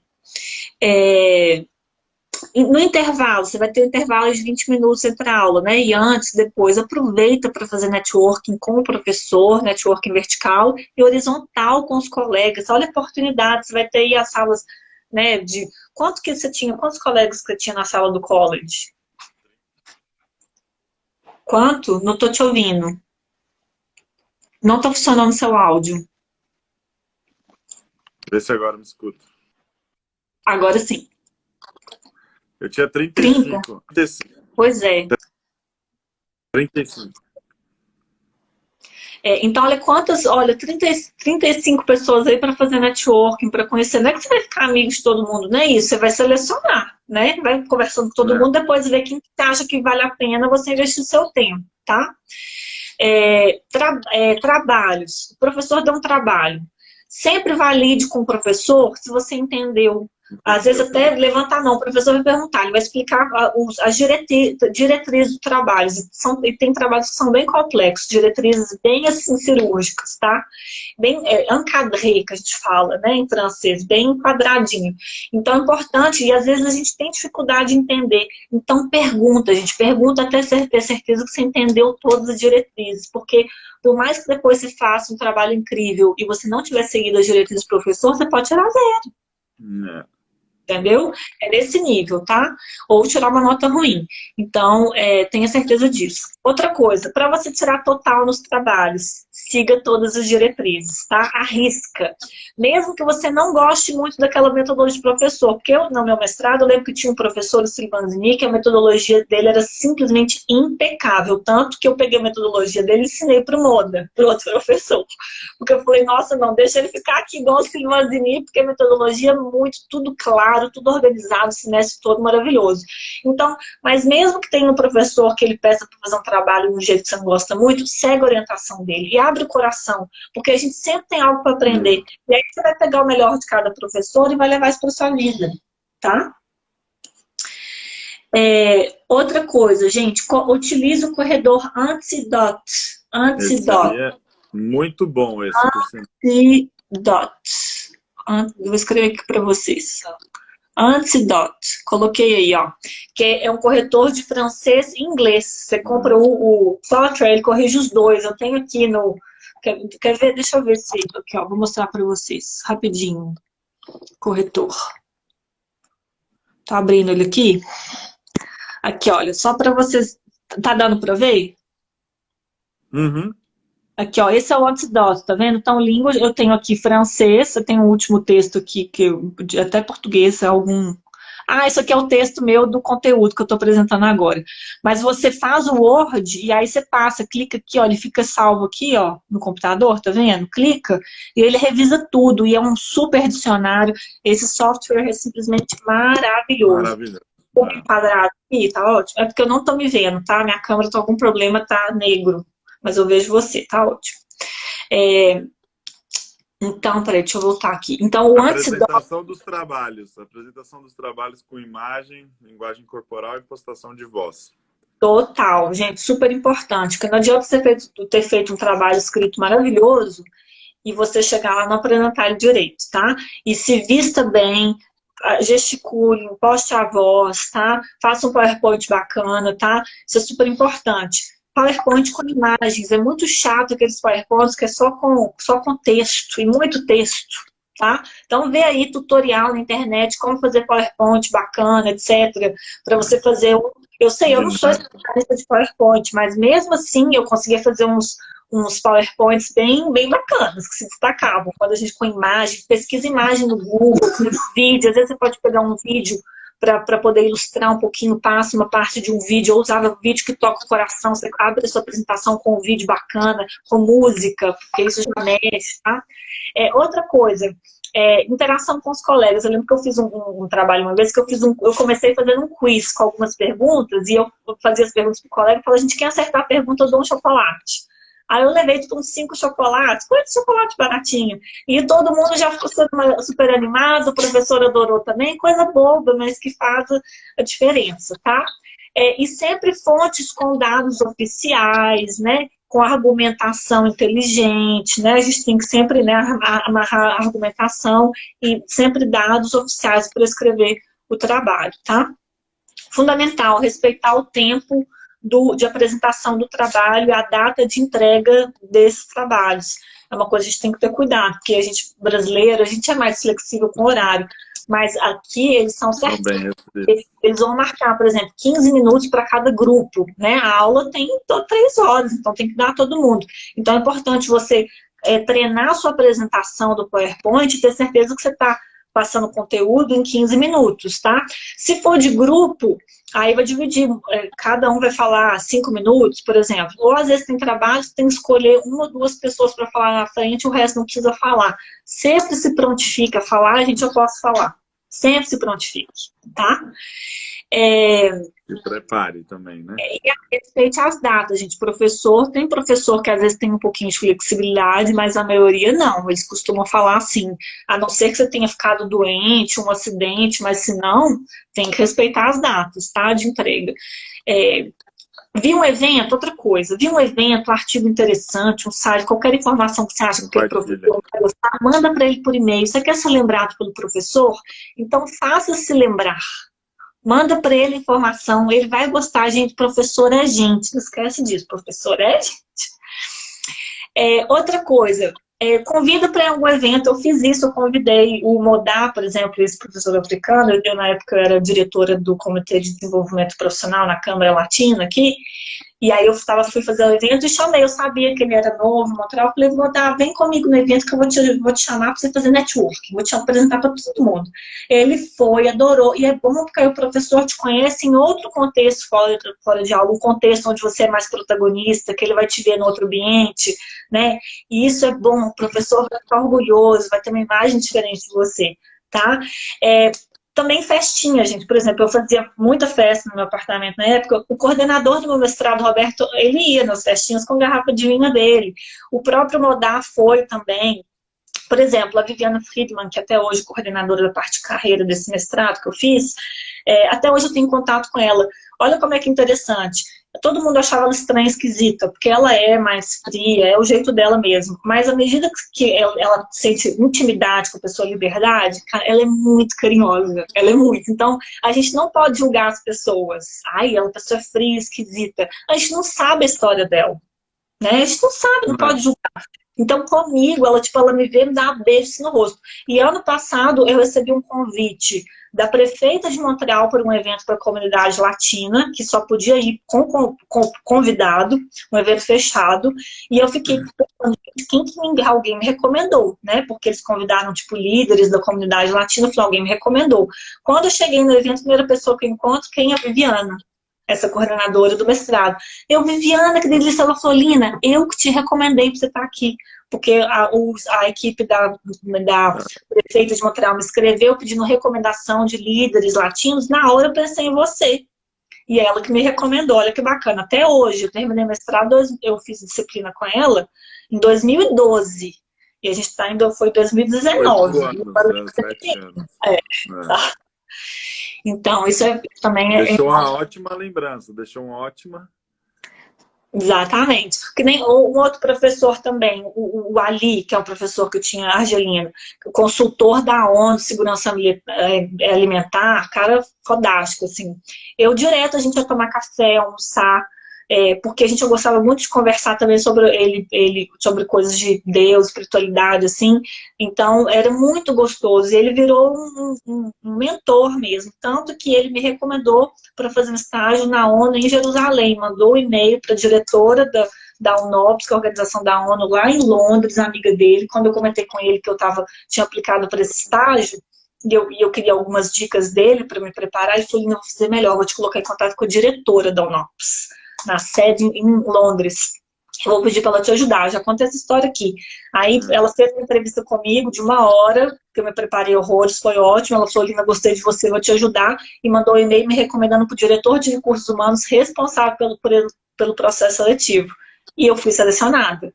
No intervalo, você vai ter um intervalo de 20 minutos entre a aula, né? E antes, depois, aproveita para fazer networking com o professor, networking vertical e horizontal com os colegas. Olha a oportunidade, você vai ter aí as salas, né? De quanto que você tinha, quantos colegas que você tinha na sala do college? Quanto? Não estou te ouvindo. Não está funcionando o seu áudio. Vê se agora me escuta. Agora sim. Eu tinha 35. 35. Pois é. 35. Então, olha, 35 pessoas aí para fazer networking, para conhecer. Não é que você vai ficar amigo de todo mundo, não é isso. Você vai selecionar, né? Vai conversando com todo mundo, depois ver quem você acha que vale a pena você investir o seu tempo, tá? Trabalhos. O professor deu um trabalho. Sempre valide com o professor se você entendeu. Às vezes até levantar não, o professor vai perguntar, ele vai explicar as diretrizes do trabalho. E tem trabalhos que são bem complexos, diretrizes bem assim cirúrgicas, tá? Bem encadré, que a gente fala, né, em francês, bem quadradinho. Então é importante, e às vezes a gente tem dificuldade de entender. Então pergunta, gente, pergunta até ter certeza que você entendeu todas as diretrizes, porque por mais que depois você faça um trabalho incrível e você não tiver seguido as diretrizes do professor, você pode tirar 0. Não. Entendeu? É nesse nível, tá? Ou tirar uma nota ruim. Então, tenha certeza disso. Outra coisa, para você tirar total nos trabalhos, siga todas as diretrizes, tá? Arrisca. Mesmo que você não goste muito daquela metodologia de professor, porque eu, no meu mestrado, eu lembro que tinha um professor, o Silvanzini, que a metodologia dele era simplesmente impecável, tanto que eu peguei a metodologia dele e ensinei para o Moda, para outro professor. Porque eu falei, nossa, não, deixa ele ficar aqui igual o Silvanzini, porque a metodologia é muito, tudo claro, tudo organizado, o semestre todo maravilhoso. Então, mas mesmo que tenha um professor que ele peça para fazer um trabalho de um jeito que você não gosta muito, segue a orientação dele e abre o coração, porque a gente sempre tem algo para aprender. E aí você vai pegar o melhor de cada professor e vai levar isso para sua vida, tá? Outra coisa, gente, utilize o corredor anti-dot. Anti-dot. É muito bom esse. Anti-dot. Vou escrever aqui para vocês. Anti-dot. Coloquei aí, ó. Que é um corretor de francês e inglês. Você compra o software, ele corrige os dois. Eu tenho aqui no... Quer ver? Deixa eu ver se... Aqui, ó. Vou mostrar para vocês. Rapidinho. Corretor. Tô abrindo ele aqui. Aqui, olha. Só para vocês... Tá dando para ver? Uhum. Aqui, ó, esse é o Antidote, tá vendo? Então, língua, eu tenho aqui francês, eu tenho o último texto aqui, até português, algum... isso aqui é o texto meu do conteúdo que eu tô apresentando agora. Mas você faz o Word e aí você passa, clica aqui, ó, ele fica salvo aqui, ó, no computador, tá vendo? Clica e ele revisa tudo e é um super dicionário. Esse software é simplesmente maravilhoso. Maravilhoso. Quadrado aqui, tá ótimo. É porque eu não tô me vendo, tá? Minha câmera tá com algum problema, tá negro. Mas eu vejo você, tá ótimo. Então, peraí, deixa eu voltar aqui. Então, o apresentação dos trabalhos. Apresentação dos trabalhos com imagem, linguagem corporal e postação de voz. Total, gente, super importante. Porque não adianta você ter feito um trabalho escrito maravilhoso e você chegar lá e não apresentar ele direito, tá? E se vista bem, gesticule, poste a voz, tá? Faça um PowerPoint bacana, tá? Isso é super importante. PowerPoint com imagens, é muito chato aqueles PowerPoints que é só com texto, e muito texto, tá? Então vê aí tutorial na internet, como fazer PowerPoint bacana, etc, para você fazer eu sei, eu não sou especialista de PowerPoint, mas mesmo assim eu conseguia fazer uns PowerPoints bem bacanas, que se destacavam, quando a gente com imagem, pesquisa imagem no Google, no vídeo, às vezes você pode pegar um vídeo para poder ilustrar um pouquinho, passa uma parte de um vídeo, ou usava vídeo que toca o coração, você abre a sua apresentação com um vídeo bacana, com música, porque isso já mexe, tá? Outra coisa, interação com os colegas. Eu lembro que eu fiz um trabalho uma vez, que eu comecei fazendo um quiz com algumas perguntas, e eu fazia as perguntas para o colega e falava, gente, quem acertar a pergunta, eu dou um chocolate. Aí eu levei uns 5 chocolates, quantos chocolate baratinho. E todo mundo já ficou super animado, o professor adorou também, coisa boba, mas que faz a diferença, tá? E sempre fontes com dados oficiais, né? Com argumentação inteligente, né? A gente tem que sempre, né, amarrar a argumentação e sempre dados oficiais para escrever o trabalho, tá? Fundamental, respeitar o tempo de apresentação do trabalho e a data de entrega desses trabalhos. É uma coisa que a gente tem que ter cuidado, porque a gente, brasileiro, a gente é mais flexível com o horário. Mas aqui eles são certinhos. Eles vão marcar, por exemplo, 15 minutos para cada grupo, né? A aula tem 3 horas, então tem que dar a todo mundo. Então é importante você treinar a sua apresentação do PowerPoint e ter certeza que você está passando conteúdo em 15 minutos, tá? Se for de grupo, aí vai dividir, cada um vai falar 5 minutos, por exemplo. Ou às vezes tem trabalho, você tem que escolher 1 ou 2 pessoas para falar na frente, o resto não precisa falar. Sempre se prontifica a falar, gente, eu posso falar. Sempre se prontifique, tá? Se prepare também, né? E respeite as datas, gente. Tem professor que às vezes tem um pouquinho de flexibilidade, mas a maioria não. Eles costumam falar assim, a não ser que você tenha ficado doente, um acidente, mas se não, tem que respeitar as datas, tá? De entrega. Vi um evento, outra coisa, vi um evento, um artigo interessante, um site, qualquer informação que você acha que o professor vai gostar, manda para ele por e-mail. Você quer ser lembrado pelo professor? Então faça-se lembrar. Manda para ele informação, ele vai gostar, gente. Professor é gente, não esquece disso, professor é gente. Outra coisa, convida para algum evento. Eu fiz isso, eu convidei o Modá, por exemplo, esse professor africano. Eu na época era diretora do Comitê de Desenvolvimento Profissional na Câmara Latina aqui. E aí eu fui fazer o evento e chamei, eu sabia que ele era novo, Montreal, eu falei, Modá, vem comigo no evento que eu vou te chamar para você fazer networking, vou te apresentar para todo mundo. Ele foi, adorou, e é bom porque aí o professor te conhece em outro contexto, fora de aula, um contexto onde você é mais protagonista, que ele vai te ver no outro ambiente, né? E isso é bom, o professor vai ficar orgulhoso, vai ter uma imagem diferente de você, tá? Também festinha, gente. Por exemplo, eu fazia muita festa no meu apartamento na época. O coordenador do meu mestrado, Roberto, ele ia nas festinhas com garrafa de vinho dele. O próprio Modá foi também. Por exemplo, a Viviana Friedman, que até hoje é coordenadora da parte de carreira desse mestrado que eu fiz, até hoje eu tenho contato com ela. Olha como é que interessante. Todo mundo achava ela estranha, esquisita, porque ela é mais fria, é o jeito dela mesmo. Mas à medida que ela sente intimidade com a pessoa, liberdade, cara, ela é muito carinhosa. Ela é muito. Então, a gente não pode julgar as pessoas. Ai, ela é uma pessoa fria, esquisita. A gente não sabe a história dela. Né? A gente não sabe, não pode julgar. Então, comigo, ela me vê, me dá um beijo no rosto. E ano passado, eu recebi um convite da prefeita de Montreal para um evento para a comunidade latina, que só podia ir com convidado, um evento fechado. E eu fiquei pensando, alguém me recomendou, né? Porque eles convidaram, tipo, líderes da comunidade latina, eu falei, alguém me recomendou. Quando eu cheguei no evento, a primeira pessoa que eu encontro, quem é a Viviana? Essa coordenadora do mestrado. Viviana, que delícia, ela falou, Lina, eu que te recomendei para você estar aqui, porque a equipe da prefeita de Montreal me escreveu pedindo recomendação de líderes latinos, na hora eu pensei em você. E é ela que me recomendou, olha que bacana. Até hoje, eu terminei o mestrado, eu fiz disciplina com ela em 2012. E a gente está indo, foi 2019. 7 anos. Tá. Então, isso também Deixou uma ótima lembrança, deixou uma ótima... Exatamente. Que nem um outro professor também, o Ali, que é um professor que eu tinha, argelino, consultor da ONU, Segurança Alimentar, cara fodástico, assim. A gente ia tomar café, almoçar, porque a gente gostava muito de conversar também sobre sobre coisas de Deus, espiritualidade, assim. Então, era muito gostoso. E ele virou um mentor mesmo. Tanto que ele me recomendou para fazer um estágio na ONU em Jerusalém. Mandou um e-mail para a diretora da UNOPS, que é a organização da ONU, lá em Londres, amiga dele. Quando eu comentei com ele que eu tinha aplicado para esse estágio, e eu queria algumas dicas dele para me preparar, ele falou, não, vou fazer melhor, vou te colocar em contato com a diretora da UNOPS, na sede em Londres. Eu vou pedir para ela te ajudar, já conta essa história aqui. Aí ela fez uma entrevista comigo de 1 hora, que eu me preparei horrores, foi ótimo. Ela falou, Lina, gostei de você, vou te ajudar. E mandou um e-mail me recomendando para o diretor de recursos humanos responsável pelo processo seletivo. E eu fui selecionada.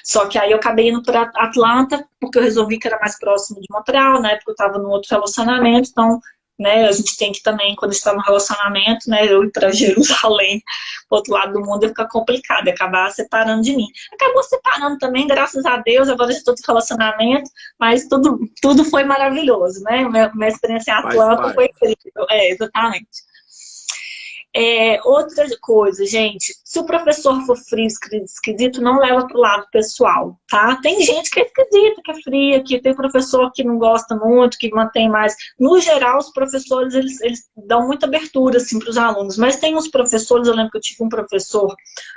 Só que aí eu acabei indo para Atlanta, porque eu resolvi que era mais próximo de Montreal. Na época eu estava num outro relacionamento, então... Né, a gente tem que também, quando está no relacionamento, né, eu ir para Jerusalém, pro outro lado do mundo, ia ficar complicado, ia acabar separando de mim. Acabou separando também, graças a Deus, agora eu estou de relacionamento, mas tudo foi maravilhoso, né? Minha experiência em Atlanta foi incrível. Exatamente. Outra coisa, gente, se o professor for frio, esquisito, não leva pro lado pessoal, tá? Tem gente que é esquisita, que é fria, que tem professor que não gosta muito, que mantém mais. No geral, os professores, eles dão muita abertura, assim, pros alunos. Mas tem uns professores, eu lembro que eu tive um professor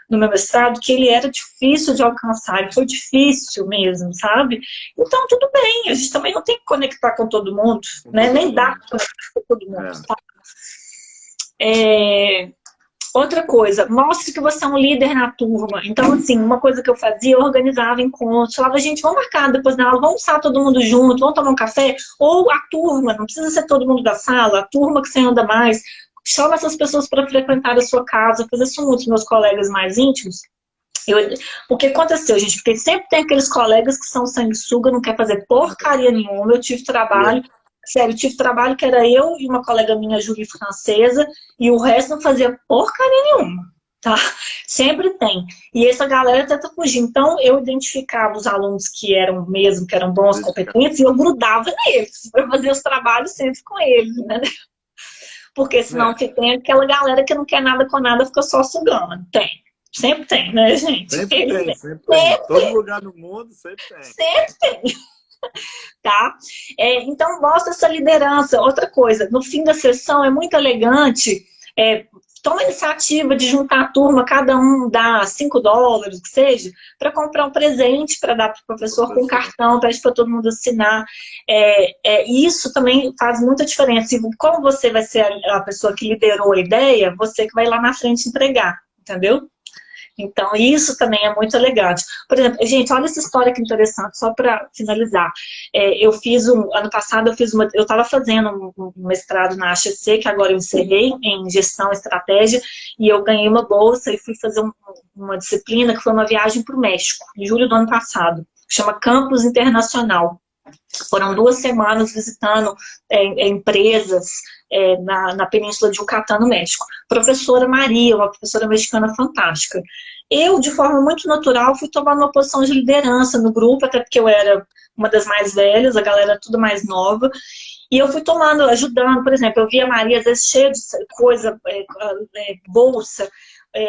no meu mestrado, que ele era difícil de alcançar, ele foi difícil mesmo, sabe? Então, tudo bem, a gente também não tem que conectar com todo mundo, né? Nem dá pra conectar com todo mundo, tá? Outra coisa, mostre que você é um líder na turma. Então, assim, uma coisa que eu fazia, eu organizava encontros, falava, gente, vamos marcar depois da aula, vamos almoçar todo mundo junto, vamos tomar um café, ou a turma, não precisa ser todo mundo da sala, a turma que você anda mais, chama essas pessoas para frequentar a sua casa, fazer isso muito com meus colegas mais íntimos. O que aconteceu, gente? Porque sempre tem aqueles colegas que são sanguessuga, não quer fazer porcaria nenhuma, eu tive trabalho. Sério, eu tive trabalho que era eu e uma colega minha, Júlia Francesa, e o resto não fazia porcaria nenhuma, tá? Sempre tem. E essa galera tenta fugir. Então, eu identificava os alunos que eram bons, competentes, e eu grudava neles, para fazer os trabalhos sempre com eles, né? Porque senão tem aquela galera que não quer nada com nada, fica só sugando. Tem. Sempre tem, né, gente? Sempre tem. Todo lugar do mundo sempre tem. Sempre tem. Tá? Então, mostra essa liderança. Outra coisa, no fim da sessão é muito elegante, toma a iniciativa de juntar a turma, cada um dá $5, que seja, para comprar um presente para dar para o professor com cartão, pede para todo mundo assinar. Isso também faz muita diferença. E como você vai ser a pessoa que liderou a ideia, você que vai lá na frente entregar, entendeu? Então, isso também é muito elegante. Por exemplo, gente, olha essa história que interessante, só para finalizar. Ano passado, eu estava fazendo um mestrado na HEC, que agora eu encerrei, em gestão e estratégia, e eu ganhei uma bolsa e fui fazer uma disciplina que foi uma viagem para o México, em julho do ano passado, que chama Campus Internacional. Foram 2 semanas visitando empresas na Península de Yucatán, no México. Professora Maria, uma professora mexicana fantástica. Eu, de forma muito natural, fui tomando uma posição de liderança no grupo, até porque eu era uma das mais velhas, a galera tudo mais nova. E eu fui tomando, ajudando, por exemplo, eu via a Maria às vezes cheia de coisa, bolsa.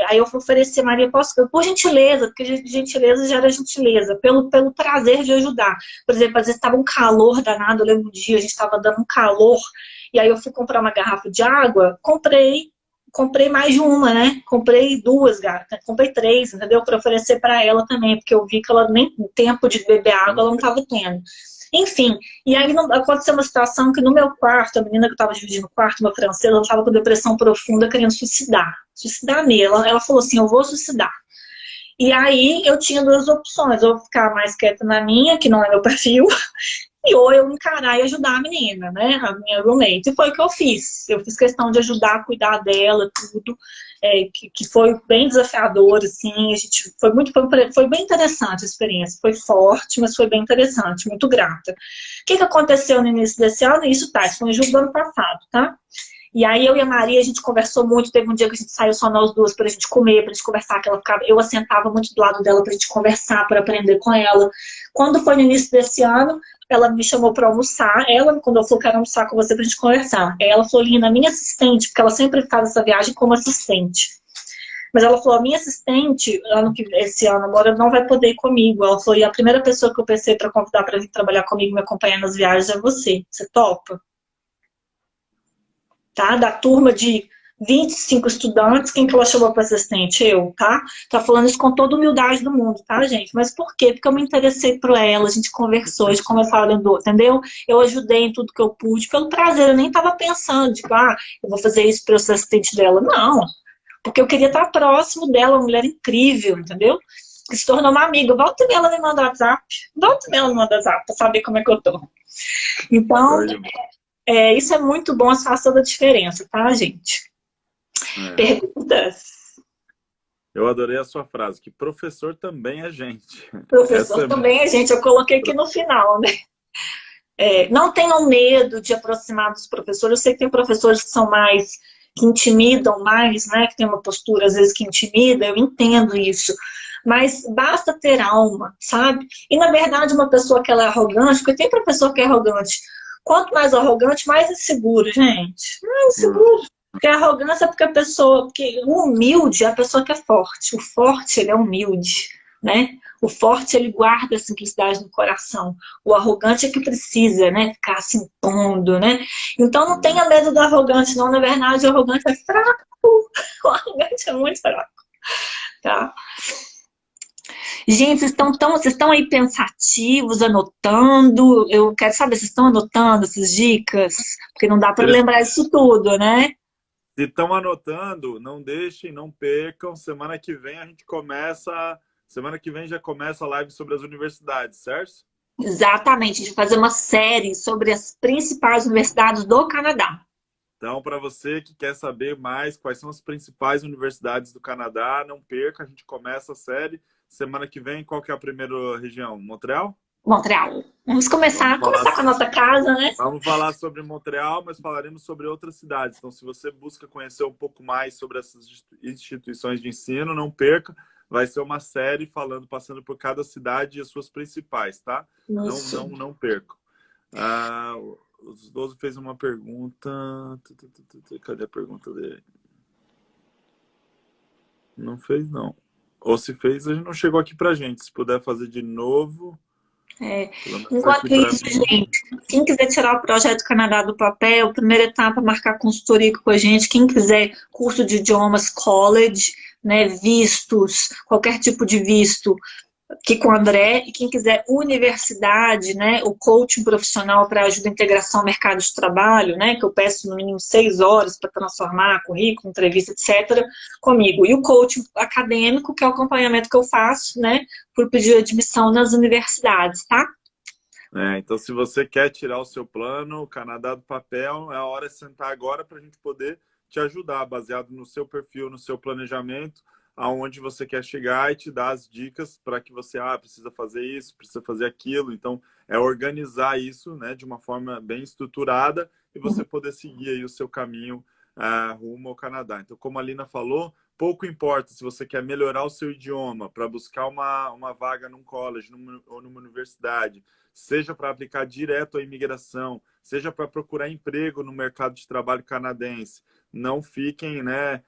Aí eu ofereci a Maria, por gentileza, porque gentileza gera gentileza, pelo prazer de ajudar. Por exemplo, às vezes estava um calor danado, eu lembro um dia, a gente estava dando um calor, e aí eu fui comprar uma garrafa de água, comprei mais de uma, né? Comprei 2 garrafas, comprei 3, entendeu? Para oferecer para ela também, porque eu vi que ela nem tempo de beber água ela não estava tendo. Enfim, e aí aconteceu uma situação que no meu quarto, a menina que estava dividindo o quarto, uma francesa, ela estava com depressão profunda, querendo suicidar mesmo. Ela falou assim, eu vou suicidar. E aí eu tinha 2 opções, ou ficar mais quieta na minha, que não é meu perfil, ou eu encarar e ajudar a menina, né, a minha roommate. E foi o que eu fiz. Eu fiz questão de ajudar a cuidar dela, tudo, que foi bem desafiador, assim, foi bem interessante a experiência. Foi forte, mas foi bem interessante, muito grata. O que aconteceu no início desse ano? Isso foi em julho do ano passado, tá? E aí eu e a Maria, a gente conversou muito, teve um dia que a gente saiu só nós 2 pra gente comer, pra gente conversar, que eu assentava muito do lado dela pra gente conversar, pra aprender com ela. Quando foi no início desse ano, ela me chamou pra almoçar, quando eu falei, quero almoçar com você pra gente conversar. Aí ela falou, Lina, minha assistente, porque ela sempre faz essa viagem como assistente. Mas ela falou, a minha assistente, esse ano agora, não vai poder ir comigo. Ela falou, e a primeira pessoa que eu pensei pra convidar pra vir trabalhar comigo, me acompanhar nas viagens, é você. Você topa? Tá? Da turma de 25 estudantes, quem que ela chamou para assistente? Eu, tá? Tá falando isso com toda a humildade do mundo, tá, gente? Mas por quê? Porque eu me interessei por ela, a gente conversou, a gente conversava, entendeu? Eu ajudei em tudo que eu pude, pelo prazer, eu nem tava pensando, tipo, eu vou fazer isso para eu ser assistente dela. Não, porque eu queria estar próximo dela, uma mulher incrível, entendeu? Que se tornou uma amiga. Volta e ela me manda WhatsApp, para saber como é que eu tô. Então, isso é muito bom, isso faz toda a diferença, tá, gente? Perguntas? Eu adorei a sua frase, que professor também é gente. Professor também é gente, eu coloquei aqui no final, né? Não tenham medo de aproximar dos professores. Eu sei que tem professores que são que intimidam mais, né? Que tem uma postura, às vezes, que intimida, eu entendo isso. Mas basta ter alma, sabe? E, na verdade, uma pessoa que ela é arrogante, porque tem professor que é arrogante. Quanto mais arrogante, mais inseguro, gente. Mais inseguro. Porque a arrogância é porque a pessoa, porque o humilde é a pessoa que é forte. O forte, ele é humilde, né? O forte, ele guarda a simplicidade no coração. O arrogante é que precisa, né? Ficar se impondo, né? Então não tenha medo do arrogante, não. Na verdade, o arrogante é fraco. O arrogante é muito fraco, tá? Gente, vocês estão aí pensativos, anotando? Eu quero saber, vocês estão anotando essas dicas? Porque não dá para lembrar isso tudo, né? Se estão anotando, não deixem, não percam. Semana que vem a gente começa. Semana que vem já começa a live sobre as universidades, certo? Exatamente, a gente vai fazer uma série sobre as principais universidades do Canadá. Então, para você que quer saber mais quais são as principais universidades do Canadá, não perca, a gente começa a série. Semana que vem, qual que é a primeira região? Montreal? Montreal. Vamos começar com a nossa casa, né? Vamos falar sobre Montreal, mas falaremos sobre outras cidades. Então, se você busca conhecer um pouco mais sobre essas instituições de ensino, não perca. Vai ser uma série passando por cada cidade e as suas principais, tá? Não percam. Os 12 fez uma pergunta. Cadê a pergunta dele? Não fez, não. Ou se fez, a gente não chegou aqui pra gente. Se puder fazer de novo. Enquanto isso, gente, quem quiser tirar o Projeto Canadá do papel, primeira etapa, marcar consultoria com a gente. Quem quiser curso de idiomas, college, né, vistos, qualquer tipo de visto, aqui com o André. E quem quiser universidade, né, o coaching profissional para ajuda à integração ao mercado de trabalho, né, que eu peço no mínimo 6 horas para transformar currículo, entrevista, etc., comigo. E o coaching acadêmico, que é o acompanhamento que eu faço, né, por pedir admissão nas universidades, tá? Então, se você quer tirar o seu plano, o Canadá do papel, é a hora de sentar agora para a gente poder te ajudar, baseado no seu perfil, no seu planejamento, aonde você quer chegar e te dar as dicas para que você precisa fazer isso, precisa fazer aquilo. Então, é organizar isso, né, de uma forma bem estruturada e você poder seguir aí o seu caminho rumo ao Canadá. Então, como a Lina falou, pouco importa se você quer melhorar o seu idioma para buscar uma vaga num college ou numa universidade, seja para aplicar direto à imigração, seja para procurar emprego no mercado de trabalho canadense. Não fiquem, né,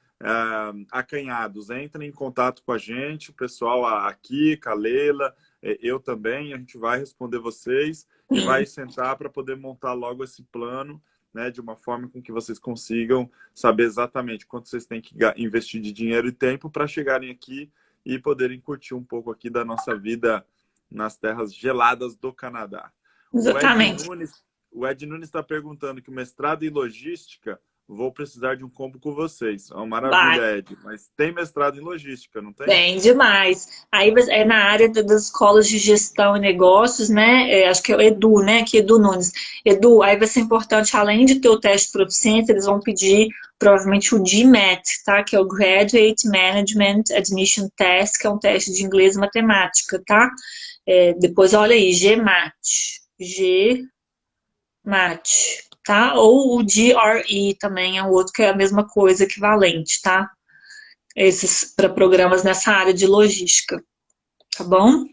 acanhados. Entrem em contato com a gente, o pessoal aqui, com a Leila, eu também, a gente vai responder vocês e vai sentar para poder montar logo esse plano, né, de uma forma com que vocês consigam saber exatamente quanto vocês têm que investir de dinheiro e tempo para chegarem aqui e poderem curtir um pouco aqui da nossa vida nas terras geladas do Canadá. Exatamente. O Ed Nunes está perguntando que o mestrado em logística, vou precisar de um combo com vocês. É uma maravilha, Ed. Mas tem mestrado em logística, não tem? Tem demais. Aí é na área das escolas de gestão e negócios, né? Acho que é o Edu, né? Que é Edu Nunes. Edu, aí vai ser importante, além de ter o teste de proficiência, eles vão pedir provavelmente o GMAT, tá? Que é o Graduate Management Admission Test, que é um teste de inglês e matemática, tá? Depois olha aí, GMAT. GMAT. Tá? Ou o GRE também é um outro que é a mesma coisa, equivalente, tá? Esses para programas nessa área de logística, tá bom?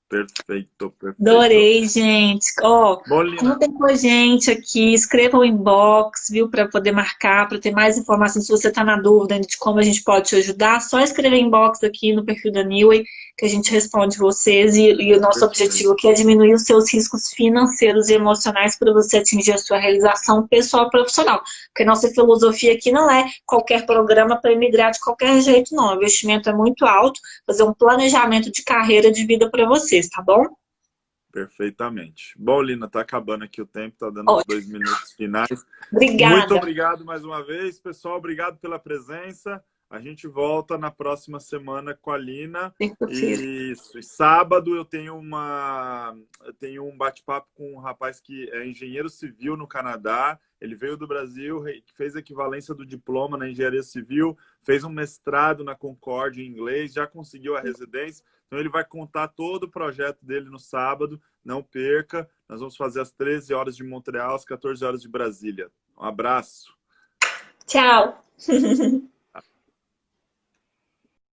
Perfeito. Adorei, gente. Contem com a gente aqui, escreva o inbox, viu, para poder marcar, para ter mais informações. Se você está na dúvida de como a gente pode te ajudar, só escrever inbox aqui no perfil da Neway, que a gente responde vocês. E o nosso objetivo aqui é diminuir os seus riscos financeiros e emocionais para você atingir a sua realização pessoal e profissional. Porque nossa filosofia aqui não é qualquer programa para emigrar de qualquer jeito, não. O investimento é muito alto, fazer um planejamento de carreira de vida para vocês, tá bom? Perfeitamente. Bom, Lina, tá acabando aqui o tempo, tá dando os 2 minutos finais. Obrigada. Muito obrigado mais uma vez, pessoal. Obrigado pela presença. A gente volta na próxima semana com a Lina. Isso. E sábado eu tenho um bate-papo com um rapaz que é engenheiro civil no Canadá. Ele veio do Brasil, fez a equivalência do diploma na engenharia civil, fez um mestrado na Concórdia em inglês, já conseguiu a residência. Então ele vai contar todo o projeto dele no sábado. Não perca. Nós vamos fazer às 13 horas de Montreal, às 14 horas de Brasília. Um abraço. Tchau.